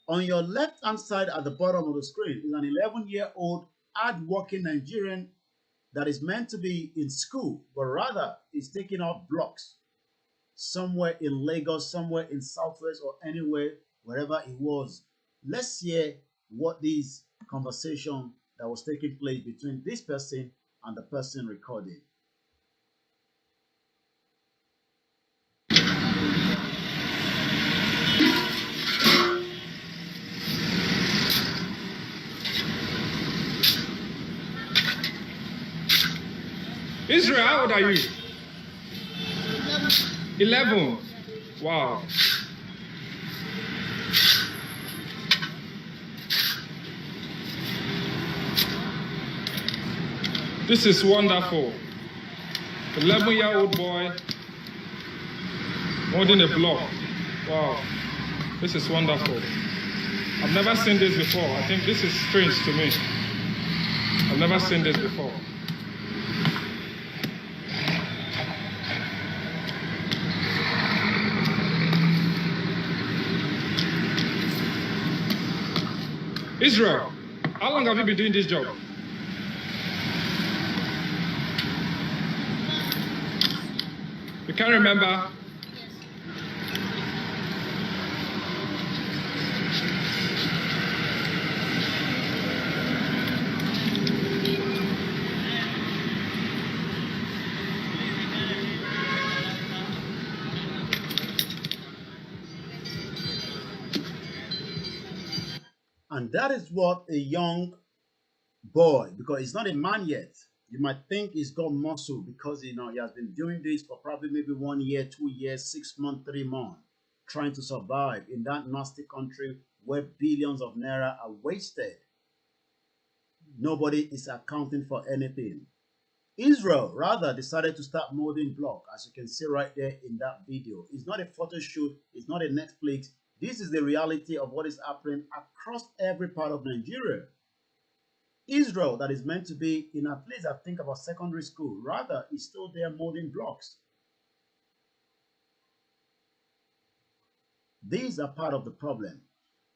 On your left-hand side at the bottom of the screen is an 11-year-old hard-working Nigerian that is meant to be in school, but rather is taking off blocks somewhere in Lagos, somewhere in Southwest, or anywhere, wherever it was. Let's hear what this conversation that was taking place between this person and the person recording. Israel, how old are you? 11. Wow. This is wonderful. 11-year-old boy holding a block. Wow. This is wonderful. I've never seen this before. I think this is strange to me. I've never seen this before. Israel, how long have you been doing this job? You can't remember? And that is what a young boy, because he's not a man yet. You might think he's got muscle because he has been doing this for probably maybe 1 year, 2 years, 6 months, 3 months, trying to survive in that nasty country where billions of naira are wasted. Nobody is accounting for anything. Israel rather decided to start molding block, as you can see right there in that video. It's not a photo shoot, it's not a Netflix. This is the reality of what is happening across every part of Nigeria. Israel, that is meant to be in at least, I think, about secondary school, rather is still there molding blocks. These are part of the problem.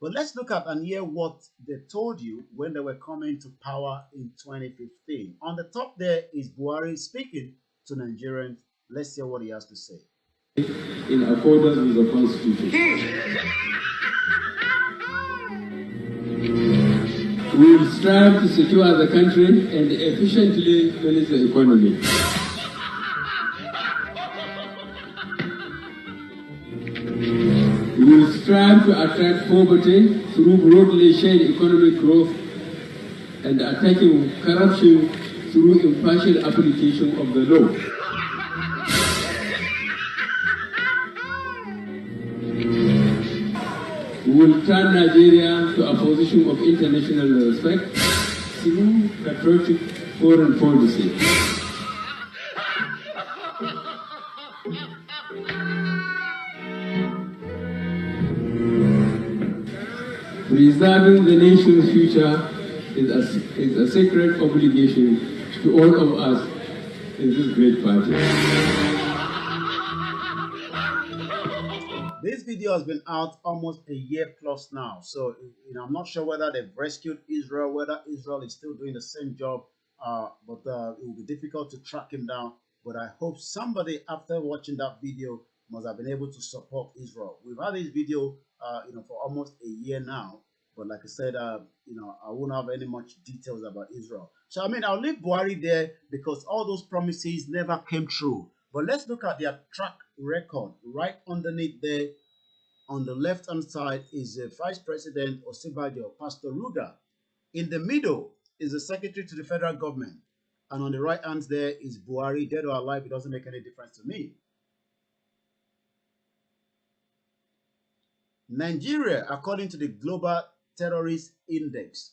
But let's look at and hear what they told you when they were coming to power in 2015. On the top there is Buhari speaking to Nigerians. Let's hear what he has to say. In accordance with the Constitution. We will strive to secure the country and efficiently manage the economy. We will strive to attract poverty through broadly shared economic growth and attacking corruption through impartial application of the law. We will turn Nigeria to a position of international respect through patriotic foreign policy. Preserving the nation's future is a sacred obligation to all of us in this great party. This video has been out almost a year plus now, so I'm not sure whether they've rescued Israel, whether Israel is still doing the same job, but it will be difficult to track him down. But I hope somebody, after watching that video, must have been able to support Israel. We've had this video, for almost a year now, but like I said, I won't have any much details about Israel. So I'll leave Buhari there because all those promises never came true. But let's look at their track record. Right underneath there, on the left-hand side, is the Vice President Osinbajo, Pastor Ruga. In the middle is the Secretary to the federal government. And on the right hand there is Buhari, dead or alive. It doesn't make any difference to me. Nigeria, according to the Global Terrorist Index,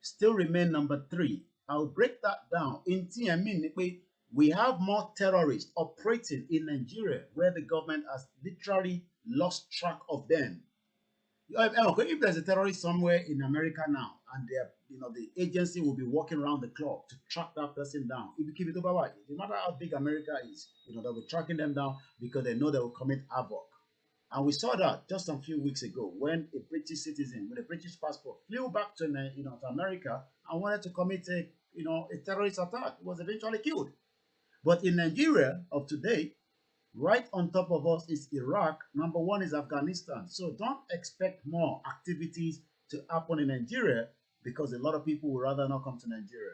still remain number 3. I'll break that down. In TMI, we have more terrorists operating in Nigeria where the government has literally lost track of them. If there's a terrorist somewhere in America now and the agency will be walking around the clock to track that person down, no matter how big America is, they'll be tracking them down because they know they will commit havoc. And we saw that just a few weeks ago when a British citizen with a British passport flew back to to America and wanted to commit a terrorist attack. He was eventually killed. But in Nigeria of today, right on top of us is Iraq. Number 1 is Afghanistan. So don't expect more activities to happen in Nigeria because a lot of people would rather not come to Nigeria.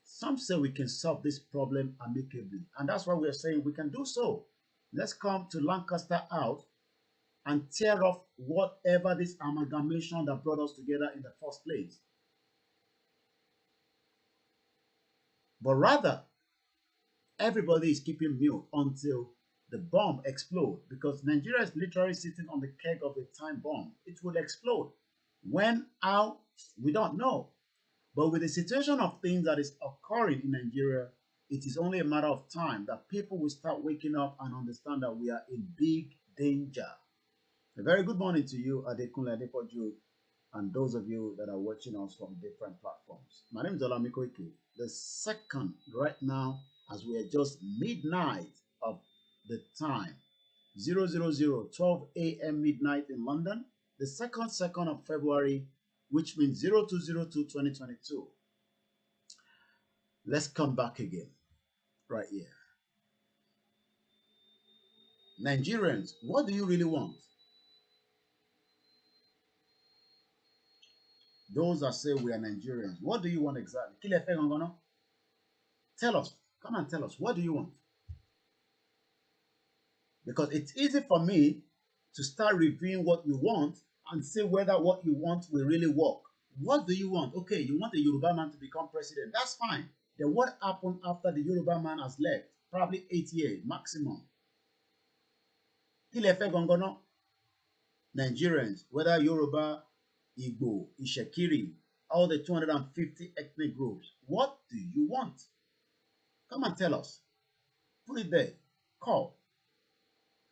Some say we can solve this problem amicably, and that's why we're saying we can do so. Let's come to Lancaster out and tear off whatever this amalgamation that brought us together in the first place. But rather, everybody is keeping mute until the bomb explodes, because Nigeria is literally sitting on the keg of a time bomb. It will explode. When, how, we don't know. But with the situation of things that is occurring in Nigeria, it is only a matter of time that people will start waking up and understand that we are in big danger. A very good morning to you, Adekunle Adepoju, and those of you that are watching us from different platforms. My name is Olamide Koiki. The second right now, as we are just midnight of the time, 12 a.m. midnight in London, the second of February, which means 02/02/2022. Let's come back again, right here. Nigerians, what do you really want? Those that say we are Nigerians, what do you want exactly? Tell us. Come and tell us. What do you want? Because it's easy for me to start reviewing what you want and see whether what you want will really work. What do you want? Okay, you want a Yoruba man to become president. That's fine. Then what happened after the Yoruba man has left? Probably 8 years maximum. Nigerians, whether Yoruba, Igbo, Ishekiri, all the 250 ethnic groups. What do you want? Come and tell us. Put it there. Call.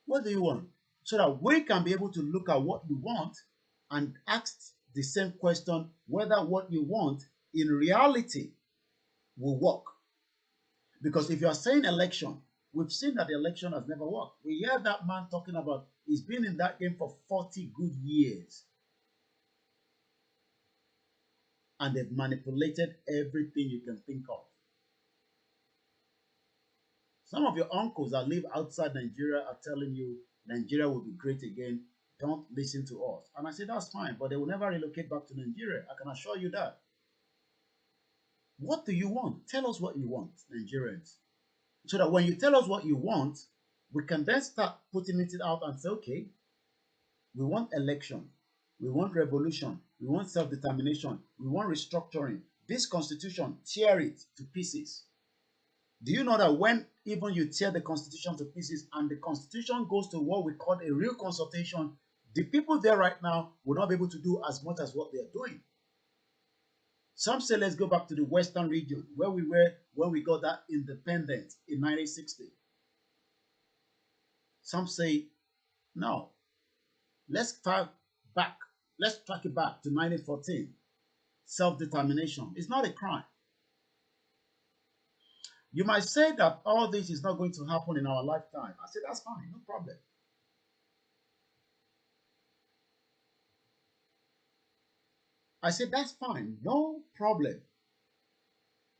What do you want? So that we can be able to look at what you want and ask the same question whether what you want in reality will work. Because if you are saying election, we've seen that the election has never worked. We hear that man talking about he's been in that game for 40 good years. And they've manipulated everything you can think of. Some of your uncles that live outside Nigeria are telling you Nigeria will be great again. Don't listen to us. And I say, that's fine, but they will never relocate back to Nigeria. I can assure you that. What do you want? Tell us what you want, Nigerians. So that when you tell us what you want, we can then start putting it out and say, okay, we want election. We want revolution. We want self-determination. We want restructuring. This constitution, tear it to pieces. Do you know that when even you tear the constitution to pieces and the constitution goes to what we call a real consultation, the people there right now will not be able to do as much as what they are doing. Some say let's go back to the Western region where we were when we got that independence in 1960. Some say no, let's track it back to 1914. Self-determination is not a crime. You might say that all this is not going to happen in our lifetime. I say that's fine, no problem. I said, that's fine, no problem.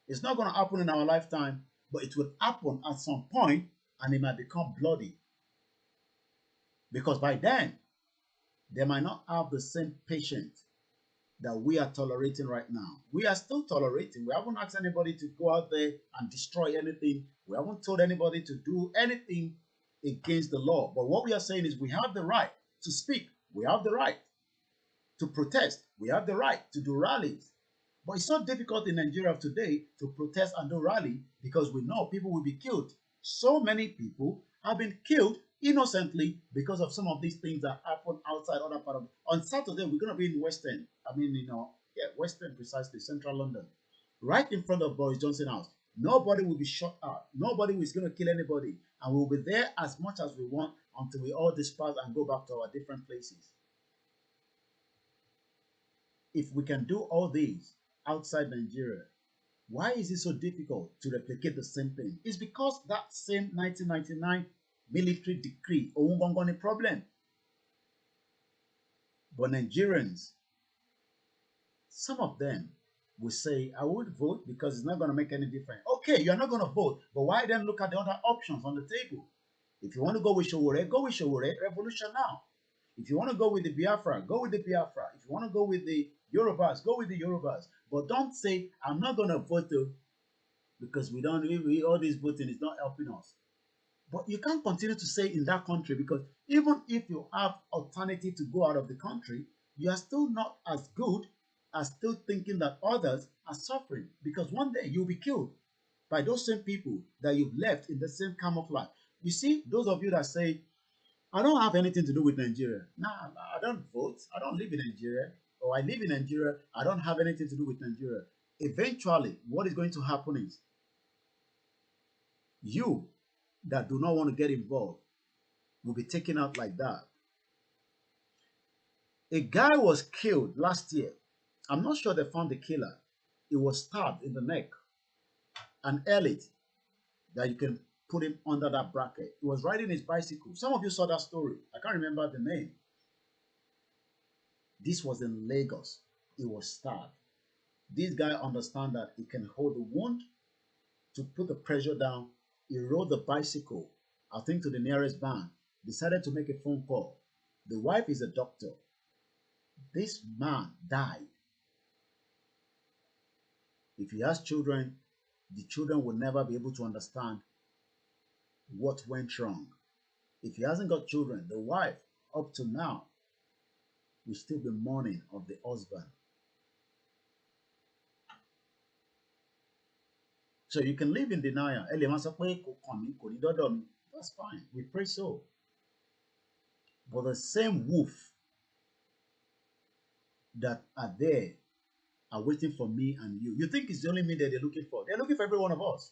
It's not going to happen in our lifetime, but it will happen at some point and it might become bloody. Because by then, they might not have the same patience that we are tolerating right now. We are still tolerating. We haven't asked anybody to go out there and destroy anything. We haven't told anybody to do anything against the law. But what we are saying is we have the right to speak. We have the right to protest. We have the right to do rallies. But it's so difficult in Nigeria today to protest and do rally because we know people will be killed. So many people have been killed innocently because of some of these things that happen outside other part of. On Saturday, we're going to be in Western. Western, precisely, central London. Right in front of Boris Johnson House. Nobody will be shot out. Nobody is going to kill anybody. And we'll be there as much as we want until we all disperse and go back to our different places. If we can do all these outside Nigeria, why is it so difficult to replicate the same thing? It's because that same 1999 military decree, a problem. But Nigerians, some of them will say, I would vote because it's not going to make any difference. Okay, you're not going to vote, but why then look at the other options on the table? If you want to go with Showore, go with Showore, revolution now. If you want to go with the Biafra, go with the Biafra. If you want to go with the Yorubas, go with the Yorubas. But don't say, I'm not going to vote because all this voting is not helping us. But you can't continue to say in that country because even if you have alternative to go out of the country, you are still not as good as still thinking that others are suffering because one day you'll be killed by those same people that you've left in the same camouflage. You see, those of you that say, I don't have anything to do with Nigeria. Nah, I don't vote. I don't live in Nigeria. Or I live in Nigeria. I don't have anything to do with Nigeria. Eventually, what is going to happen is you that do not want to get involved will be taken out like that. A guy was killed last year. I'm not sure they found the killer. He was stabbed in the neck. An elite that you can put him under that bracket. He was riding his bicycle. Some of you saw that story. I can't remember the name. This was in Lagos. He was stabbed. This guy understands that he can hold the wound to put the pressure down. He rode the bicycle, I think, to the nearest van, decided to make a phone call. The wife is a doctor. This man died. If he has children, the children will never be able to understand what went wrong. If he hasn't got children, the wife, up to now, will still be mourning of the husband. So you can live in denial. That's fine. We pray so. But the same wolf that are there are waiting for me and you. You think it's the only me that they're looking for? They're looking for every one of us.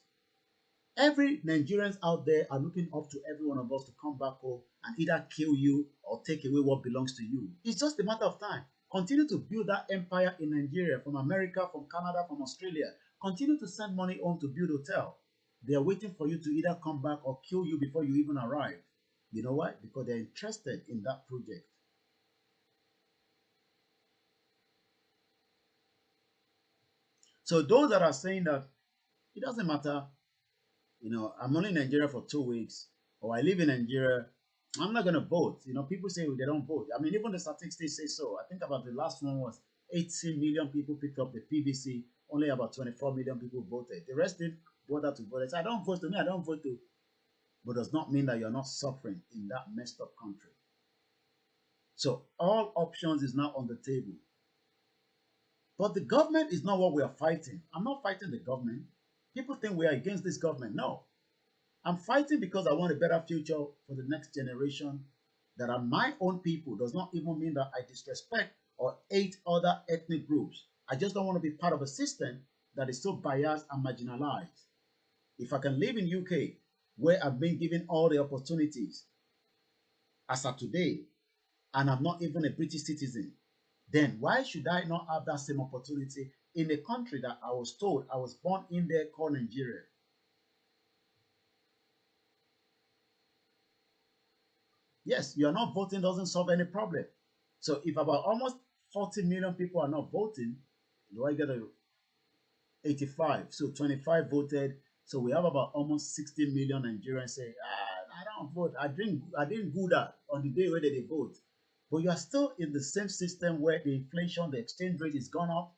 Every Nigerians out there are looking up to every one of us to come back home and either kill you or take away what belongs to you. It's just a matter of time. Continue to build that empire in Nigeria, from America, from Canada, from Australia. Continue to send money home to build hotel. They are waiting for you to either come back or kill you before you even arrive. You know why? Because they're interested in that project. So those that are saying that it doesn't matter, I'm only in Nigeria for 2 weeks, or I live in Nigeria, I'm not going to vote. People say they don't vote. I mean, even the statistics say so. I think about the last one was 18 million people picked up the PVC. Only about 24 million people voted. The rest didn't bother to vote. They said, I don't vote to me, I don't vote to. But does not mean that you're not suffering in that messed up country. So all options is now on the table. But the government is not what we are fighting. I'm not fighting the government. People think we are against this government. No. I'm fighting because I want a better future for the next generation that are my own people. Does not even mean that I disrespect or hate other ethnic groups. I just don't want to be part of a system that is so biased and marginalized. If I can live in UK, where I've been given all the opportunities as of today, and I'm not even a British citizen, then why should I not have that same opportunity in a country that I was told I was born in there called Nigeria? Yes, you are not voting doesn't solve any problem. So if about almost 40 million people are not voting, do I get a 85? So 25 voted. So we have about almost 60 million Nigerians say, I don't vote. I didn't do that on the day where they vote. But you are still in the same system where the inflation, the exchange rate is gone up,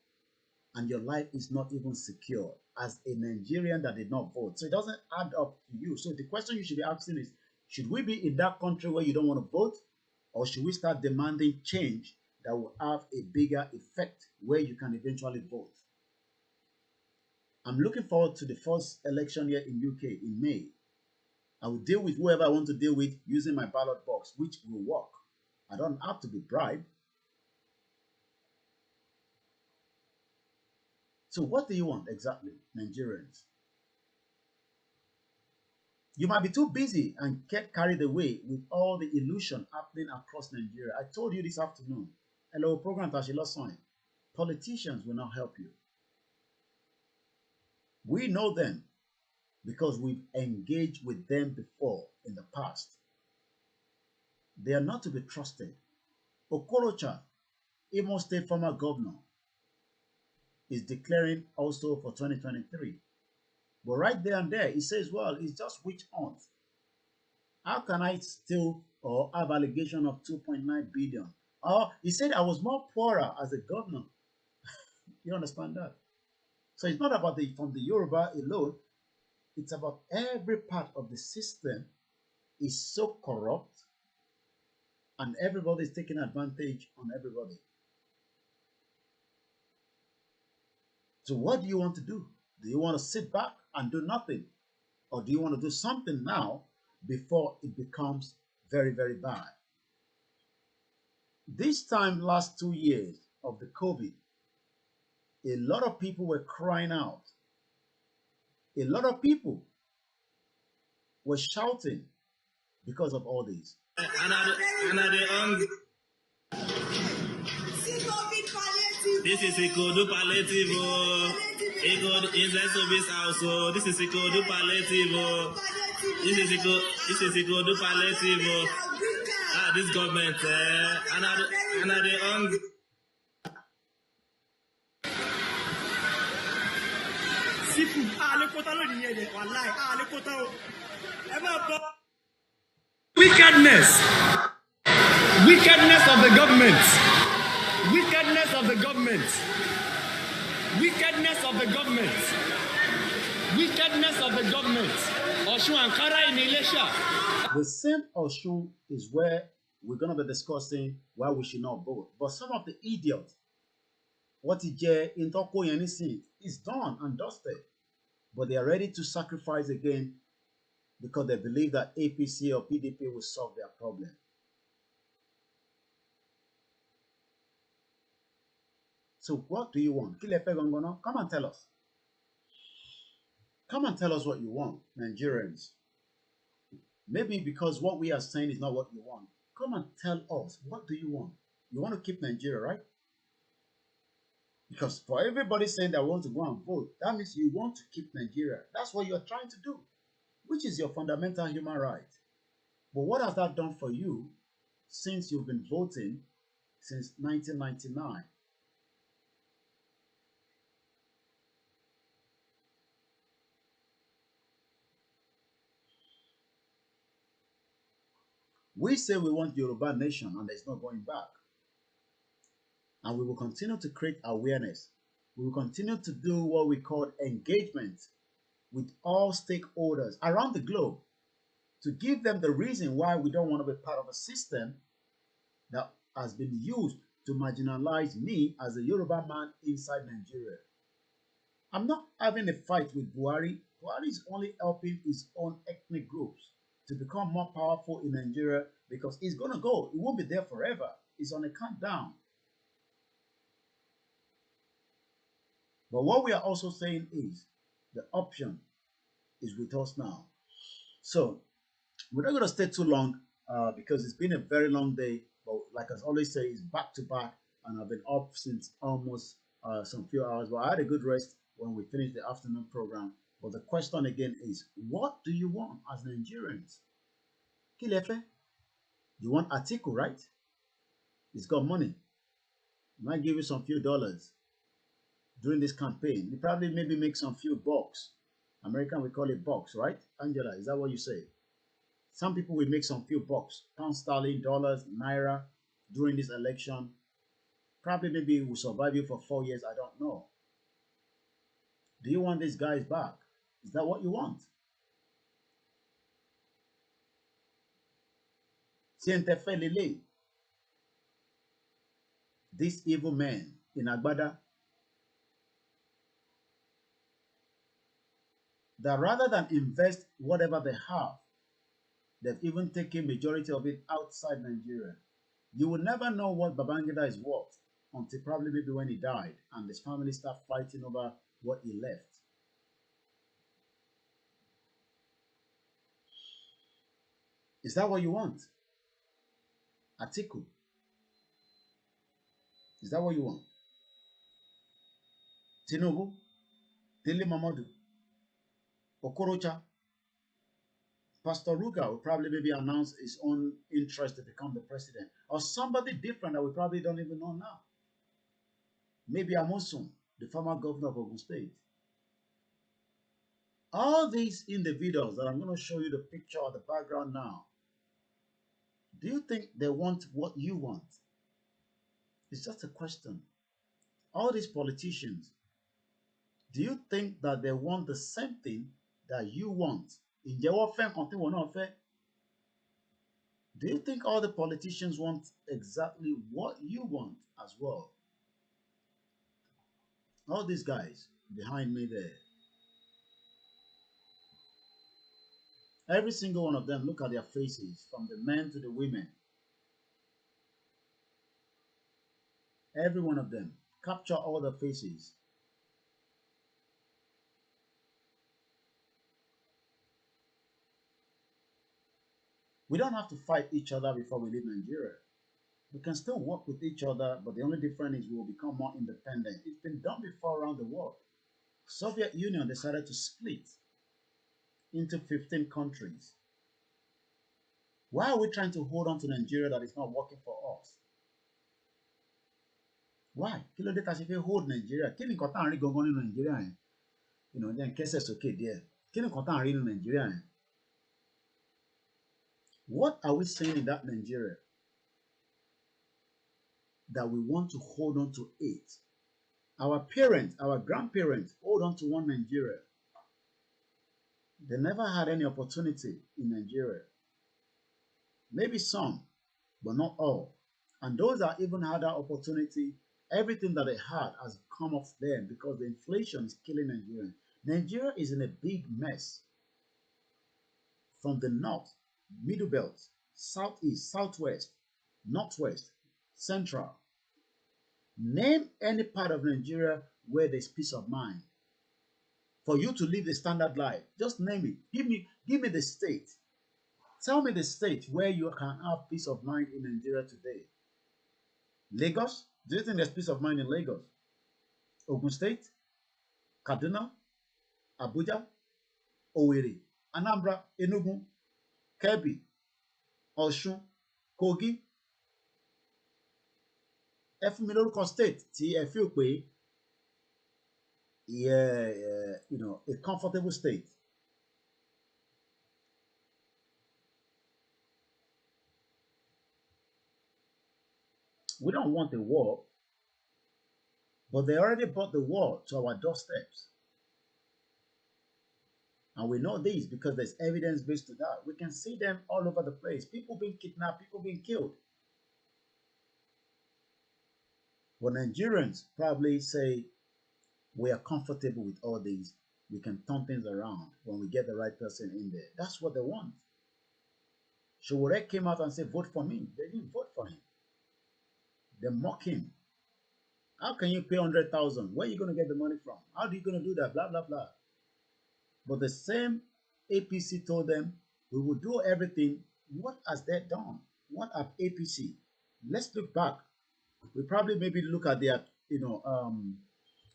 and your life is not even secure as a Nigerian that did not vote. So it doesn't add up to you. So the question you should be asking is, should we be in that country where you don't want to vote? Or should we start demanding change that will have a bigger effect where you can eventually vote? I'm looking forward to the first election here in UK in May. I will deal with whoever I want to deal with using my ballot box, which will work. I don't have to be bribed. So what do you want exactly, Nigerians? You might be too busy and get carried away with all the illusion happening across Nigeria. I told you this afternoon. Hello, program Tashilosan. Politicians will not help you. We know them because we've engaged with them before in the past. They are not to be trusted. Okorocha, Imo State former governor, is declaring also for 2023. But right there and there, he says, well, it's just witch hunt. How can I steal or have allegation of 2.9 billion? Or he said I was more poorer as a governor. You understand that? So it's not about from the Yoruba alone. It's about every part of the system is so corrupt and everybody is taking advantage on everybody. So what do you want to do? Do you want to sit back and do nothing? Or do you want to do something now before it becomes very, very bad? This time last 2 years of the COVID, a lot of people were crying out. A lot of people were shouting because of all this. This is Ikodu palliative. Ikodu inside service house. This is Ikodu palliative. This is Ikodu palliative. This government. And the hungry. Wickedness of the government. Wickedness of the government. Wickedness of the government. Wickedness of the government. Oshun Ankara in Elisha. The same Oshun is where we're going to be discussing why we should not vote. But some of the idiots, what is done and dusted. But they are ready to sacrifice again because they believe that APC or PDP will solve their problem. So what do you want? Come and tell us. Come and tell us what you want, Nigerians. Maybe because what we are saying is not what you want. Come and tell us, what do you want? You want to keep Nigeria, right? Because for everybody saying that want to go and vote, that means you want to keep Nigeria. That's what you're trying to do, which is your fundamental human right. But what has that done for you since you've been voting since 1999? We say we want Yoruba nation and there's no going back. And we will continue to create awareness. We will continue to do what we call engagement with all stakeholders around the globe to give them the reason why we don't want to be part of a system that has been used to marginalize me as a Yoruba man inside Nigeria. I'm not having a fight with Buhari. Buhari is only helping his own ethnic groups to become more powerful in Nigeria because he's going to go. He won't be there forever. He's on a countdown. But what we are also saying is the option is with us now. So we're not going to stay too long because it's been a very long day. But like I always say, it's back to back, and I've been up since almost some few hours. But I had a good rest when we finished the afternoon program. But the question again is, what do you want as Nigerians? Kilefe, you want Atiku, right? He's got money. He might give you some few dollars during this campaign. He probably maybe make some few bucks. American, we call it bucks, right? Angela, is that what you say? Some people will make some few bucks, pound sterling, dollars, naira during this election. Probably maybe will survive you for 4 years. I don't know. Do you want these guys back? Is that what you want? This evil man in Agbada, that rather than invest whatever they have, they've even taken majority of it outside Nigeria. You will never know what Babangida is worth until probably maybe when he died and his family start fighting over what he left. Is that what you want? Atiku? Is that what you want? Tinubu? Dele Mamadou? Okorocha? Pastor Ruga will probably maybe announce his own interest to become the president. Or somebody different that we probably don't even know now. Maybe Amosun, the former governor of Ogun State. All these individuals that I'm going to show you the picture or the background now, do you think they want what you want? It's just a question. All these politicians, do you think that they want the same thing that you want? Do you think all the politicians want exactly what you want as well? All these guys behind me there, every single one of them, look at their faces, from the men to the women. Every one of them, capture all the faces. We don't have to fight each other before we leave Nigeria. We can still work with each other, but the only difference is we will become more independent. It's been done before around the world. Soviet Union decided to split into 15 countries. Why are we trying to hold on to Nigeria that is not working for us? Why? Kí ló dé tá ṣe fẹ́ hold Nigeria? Kí ni nǹkan tá à ń rí gangan nínú Nigeria yẹn? Then kẹ́sẹ̀ sókè díẹ̀. Kí ni nǹkan tá à ń rí nínú Nigeria yẹn? What are we saying in that Nigeria that we want to hold on to it? Our parents, our grandparents hold on to one Nigeria. They never had any opportunity in Nigeria. Maybe some, but not all. And those that even had that opportunity, everything that they had has come off them because the inflation is killing Nigeria. Nigeria is in a big mess. From the north, middle belt, southeast, southwest, northwest, central. Name any part of Nigeria where there's peace of mind. For you to live a standard life, just name it. Give me the state. Tell me the state where you can have peace of mind in Nigeria today. Lagos? Do you think there's peace of mind in Lagos? Ogun State? Kaduna? Abuja? Owerri? Anambra? Enugu? Kebbi? Osun? Kogi? Ẹ fún mi lórúkọ state tí ẹ feel pé a comfortable state. We don't want a war, but they already brought the war to our doorsteps. And we know this because there's evidence based to that. We can see them all over the place. People being kidnapped, people being killed. But Nigerians probably say we are comfortable with all these. We can turn things around when we get the right person in there. That's what they want. Showore came out and said, vote for me. They didn't vote for him. They mock him. How can you pay 100,000? Where are you going to get the money from? How are you going to do that? Blah, blah, blah. But the same APC told them, we will do everything. What has they done? What have APC? Let's look back. We probably maybe look at their,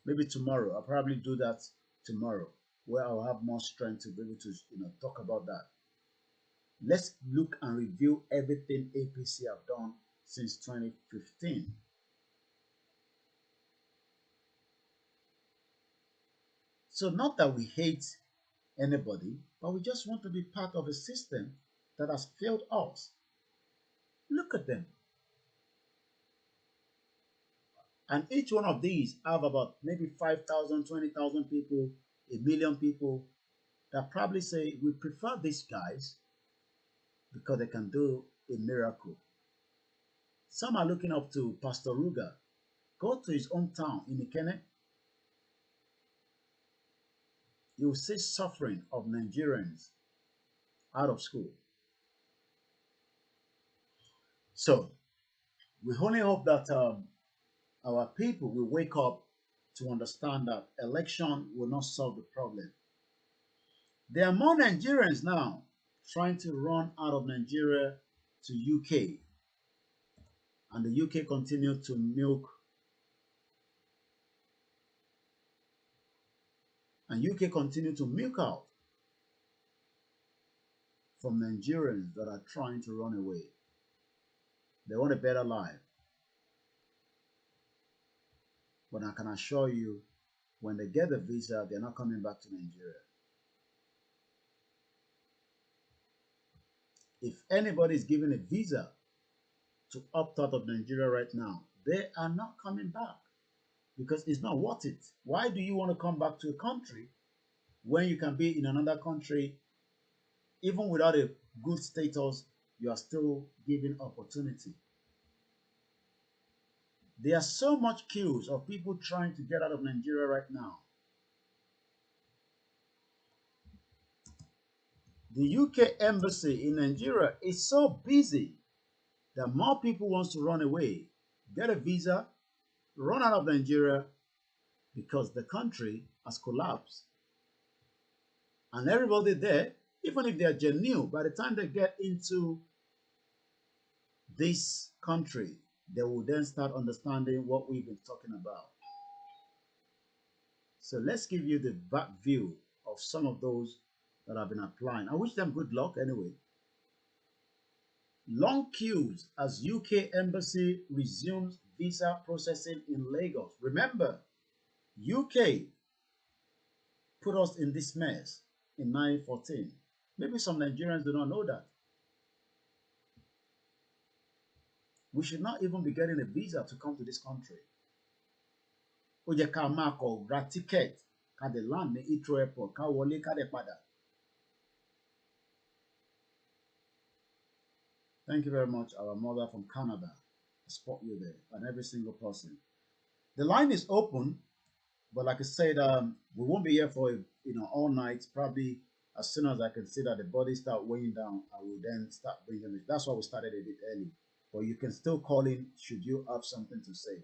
maybe tomorrow. I'll probably do that tomorrow, where I'll have more strength to be able to, talk about that. Let's look and review everything APC have done since 2015. So not that we hate anybody, but we just want to be part of a system that has failed us. Look at them. And each one of these have about maybe 5,000, 20,000 people, 1,000,000 people that probably say, we prefer these guys because they can do a miracle. Some are looking up to Pastor Ruga. Go to his hometown in Ikene. You will see suffering of Nigerians out of school. So, we only hope that our people will wake up to understand that election will not solve the problem. There are more Nigerians now trying to run out of Nigeria to UK, and the UK continue to milk, and UK continue to milk out from Nigerians that are trying to run away. They want a better life. But I can assure you, when they get the visa, they're not coming back to Nigeria. If anybody is given a visa to opt out of Nigeria right now, they are not coming back because it's not worth it. Why do you want to come back to a country when you can be in another country, even without a good status, you are still given opportunity? There are so much queues of people trying to get out of Nigeria right now. The UK embassy in Nigeria is so busy that more people want to run away, get a visa, run out of Nigeria because the country has collapsed. And everybody there, even if they are genuine, by the time they get into this country, they will then start understanding what we've been talking about. So let's give you the back view of some of those that have been applying. I wish them good luck anyway. Long queues as UK embassy resumes visa processing in Lagos. Remember, UK put us in this mess in 1914. Maybe some Nigerians do not know that. We should not even be getting a visa to come to this country. Ó yẹ ká máa kọ̀ ra ticket ká dé land ní Heathrow airport ká wọlé ká dé padà. Thank you very much, our mother from Canada. I spot you there, and every single person. The line is open, but like I said, we won't be here for all night. Probably as soon as I can see that the body start weighing down, I will then start bringing it. That's why we started a bit early. But you can still call in should you have something to say.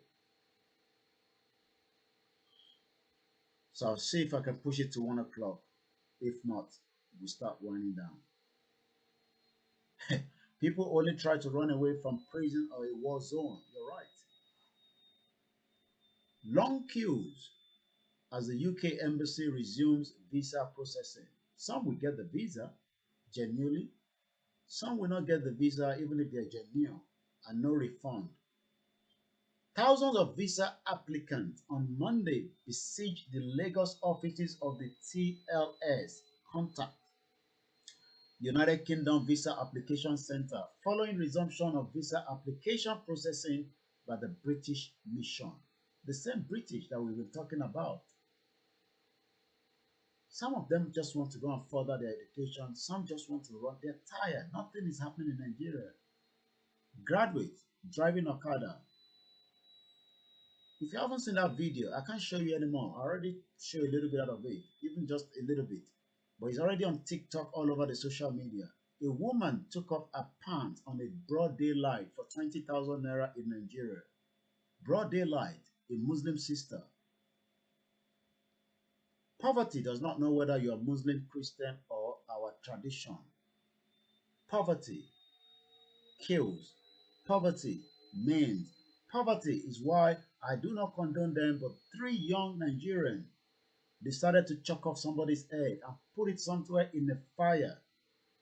So I'll see if I can push it to 1 o'clock. If not, we'll start winding down. People only try to run away from prison or a war zone. You're right. Long queues as the UK embassy resumes visa processing. Some will get the visa genuinely. Some will not get the visa even if they're genuine, and no refund. Thousands of visa applicants on Monday besieged the Lagos offices of the TLS Contact United Kingdom Visa Application Center following resumption of visa application processing by the British Mission. The same British that we've been talking about. Some of them just want to go and further their education. Some just want to run. They're tired. Nothing is happening in Nigeria. Graduates driving Okada. If you haven't seen that video, I can't show you anymore. I already show you a little bit out of it, even just a little bit. But it's already on TikTok, all over the social media. A woman took off her pants on a broad daylight for 20,000 naira in Nigeria. Broad daylight, a Muslim sister. Poverty does not know whether you are Muslim, Christian, or our tradition. Poverty kills. Poverty maims. Poverty is why I do not condone them, but 3 young Nigerians decided to chop off somebody's head and put it somewhere in the fire.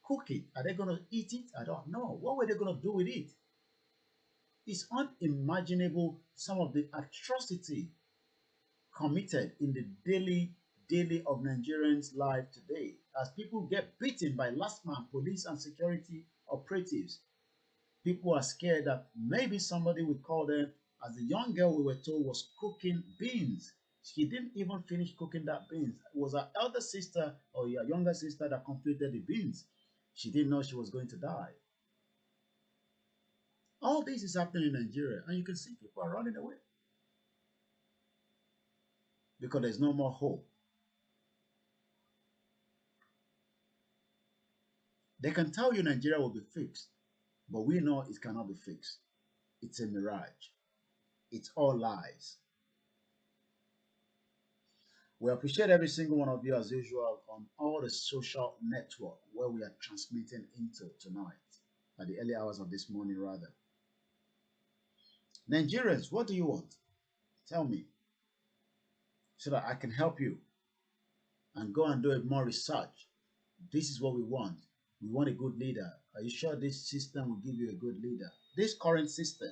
Cook it. Are they going to eat it? I don't know. What were they going to do with it? It's unimaginable some of the atrocity committed in the daily of Nigerians' life today as people get beaten by last man police and security operatives. People are scared that maybe somebody will call them, as the young girl we were told was cooking beans. She didn't even finish cooking that beans. It was her elder sister or her younger sister that completed the beans. She didn't know she was going to die. All this is happening in Nigeria, and you can see people are running away because there's no more hope. They can tell you Nigeria will be fixed, but we know it cannot be fixed. It's a mirage. It's all lies. We appreciate every single one of you as usual on all the social network where we are transmitting into tonight, at the early hours of this morning rather. Nigerians, what do you want? Tell me, so that I can help you and go and do more research. This is what we want. We want a good leader. Are you sure this system will give you a good leader? This current system,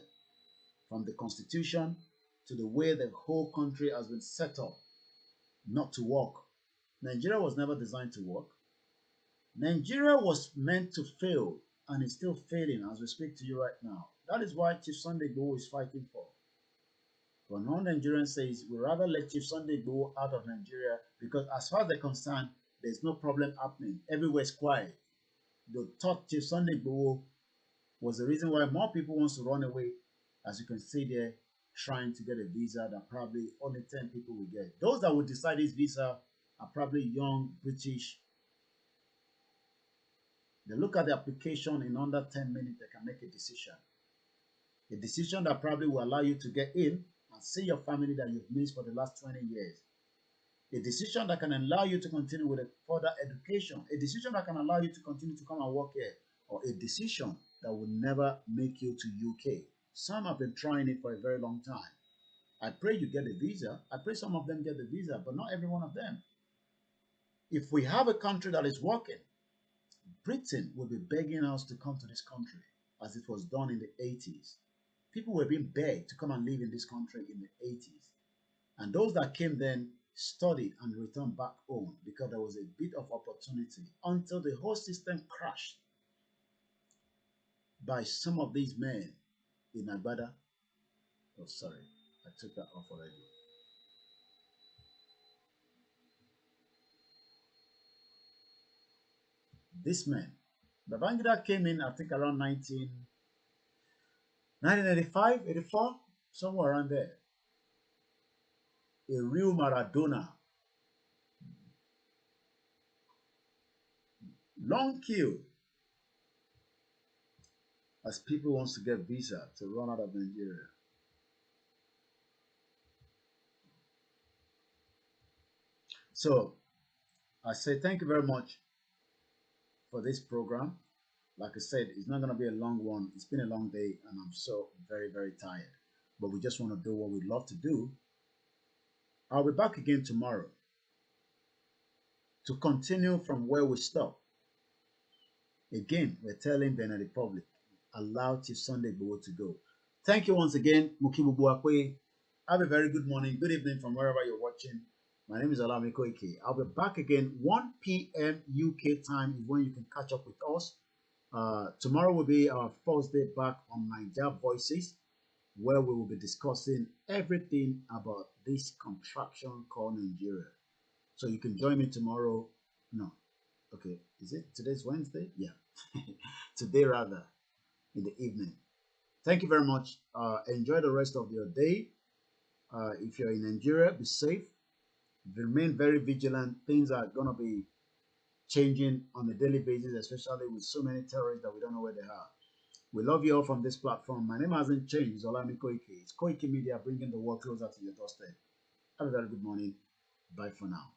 from the constitution to the way the whole country has been set up, not to work. Nigeria was never designed to work. Nigeria was meant to fail and is still failing as we speak to you right now. That is why Chief Sunday Igboho is fighting for. But non-Nigerian says we rather let Chief Sunday Igboho out of Nigeria because as far as they're concerned, there's no problem happening. Everywhere is quiet. They thought Chief Sunday Igboho was the reason why more people want to run away, as you can see there, trying to get a visa that probably only 10 people will get. Those that will decide this visa are probably young British. They look at the application in under 10 minutes, they can make a decision. A decision that probably will allow you to get in and see your family that you've missed for the last 20 years. A decision that can allow you to continue with a further education. A decision that can allow you to continue to come and work here. Or a decision that will never make you to UK. Some have been trying it for a very long time. I pray you get a visa. I pray some of them get the visa, but not every one of them. If we have a country that is working, Britain will be begging us to come to this country as it was done in the 80s. People were being begged to come and live in this country in the 80s. And those that came then studied and returned back home because there was a bit of opportunity until the whole system crashed by some of these men in Agbada. Oh, sorry, I took that off already. This man, Babangida came in, I think, around 1985, 84, somewhere around there. A real Maradona. Long queue as people wants to get visa to run out of Nigeria. So I say thank you very much for this program. Like I said, it's not going to be a long one. It's been a long day and I'm so very, very tired. But we just want to do what we love to do. I'll be back again tomorrow to continue from where we stopped. Again, we're telling Benin Republic, allow till Sunday IGBOHO to go. Thank you once again, Mukibu Buakwe. Have a very good morning, good evening from wherever you're watching. My name is Olami Koike. I'll be back again 1 p.m. UK time is when you can catch up with us. Tomorrow will be our first day back on Niger Voices, where we will be discussing everything about this contraption called Nigeria. So you can join me tomorrow. No, okay, is it today's Wednesday? Yeah, today rather, in the evening. Thank you very much. Enjoy the rest of your day. If you're in Nigeria, be safe. Remain very vigilant. Things are gonna be changing on a daily basis, especially with so many terrorists that we don't know where they are. We love you all from this platform. My name hasn't changed. It's Olami Koike. It's KOIKIMEDIA, bringing the world closer to your doorstep. Have a very good morning. Bye for now.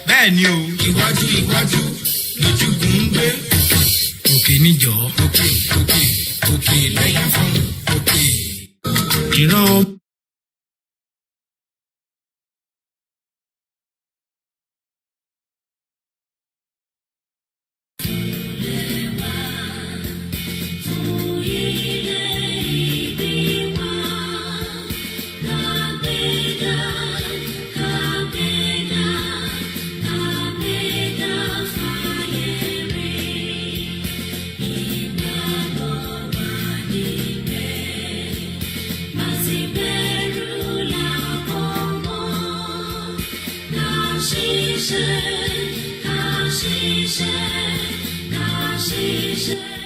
Bẹ́ẹ̀ni o, iwájú iwájú lójúgun ń gbé. Òkè níjọ, òkè òkè òkè lẹ́yìn fún òkè. Ìran. She said,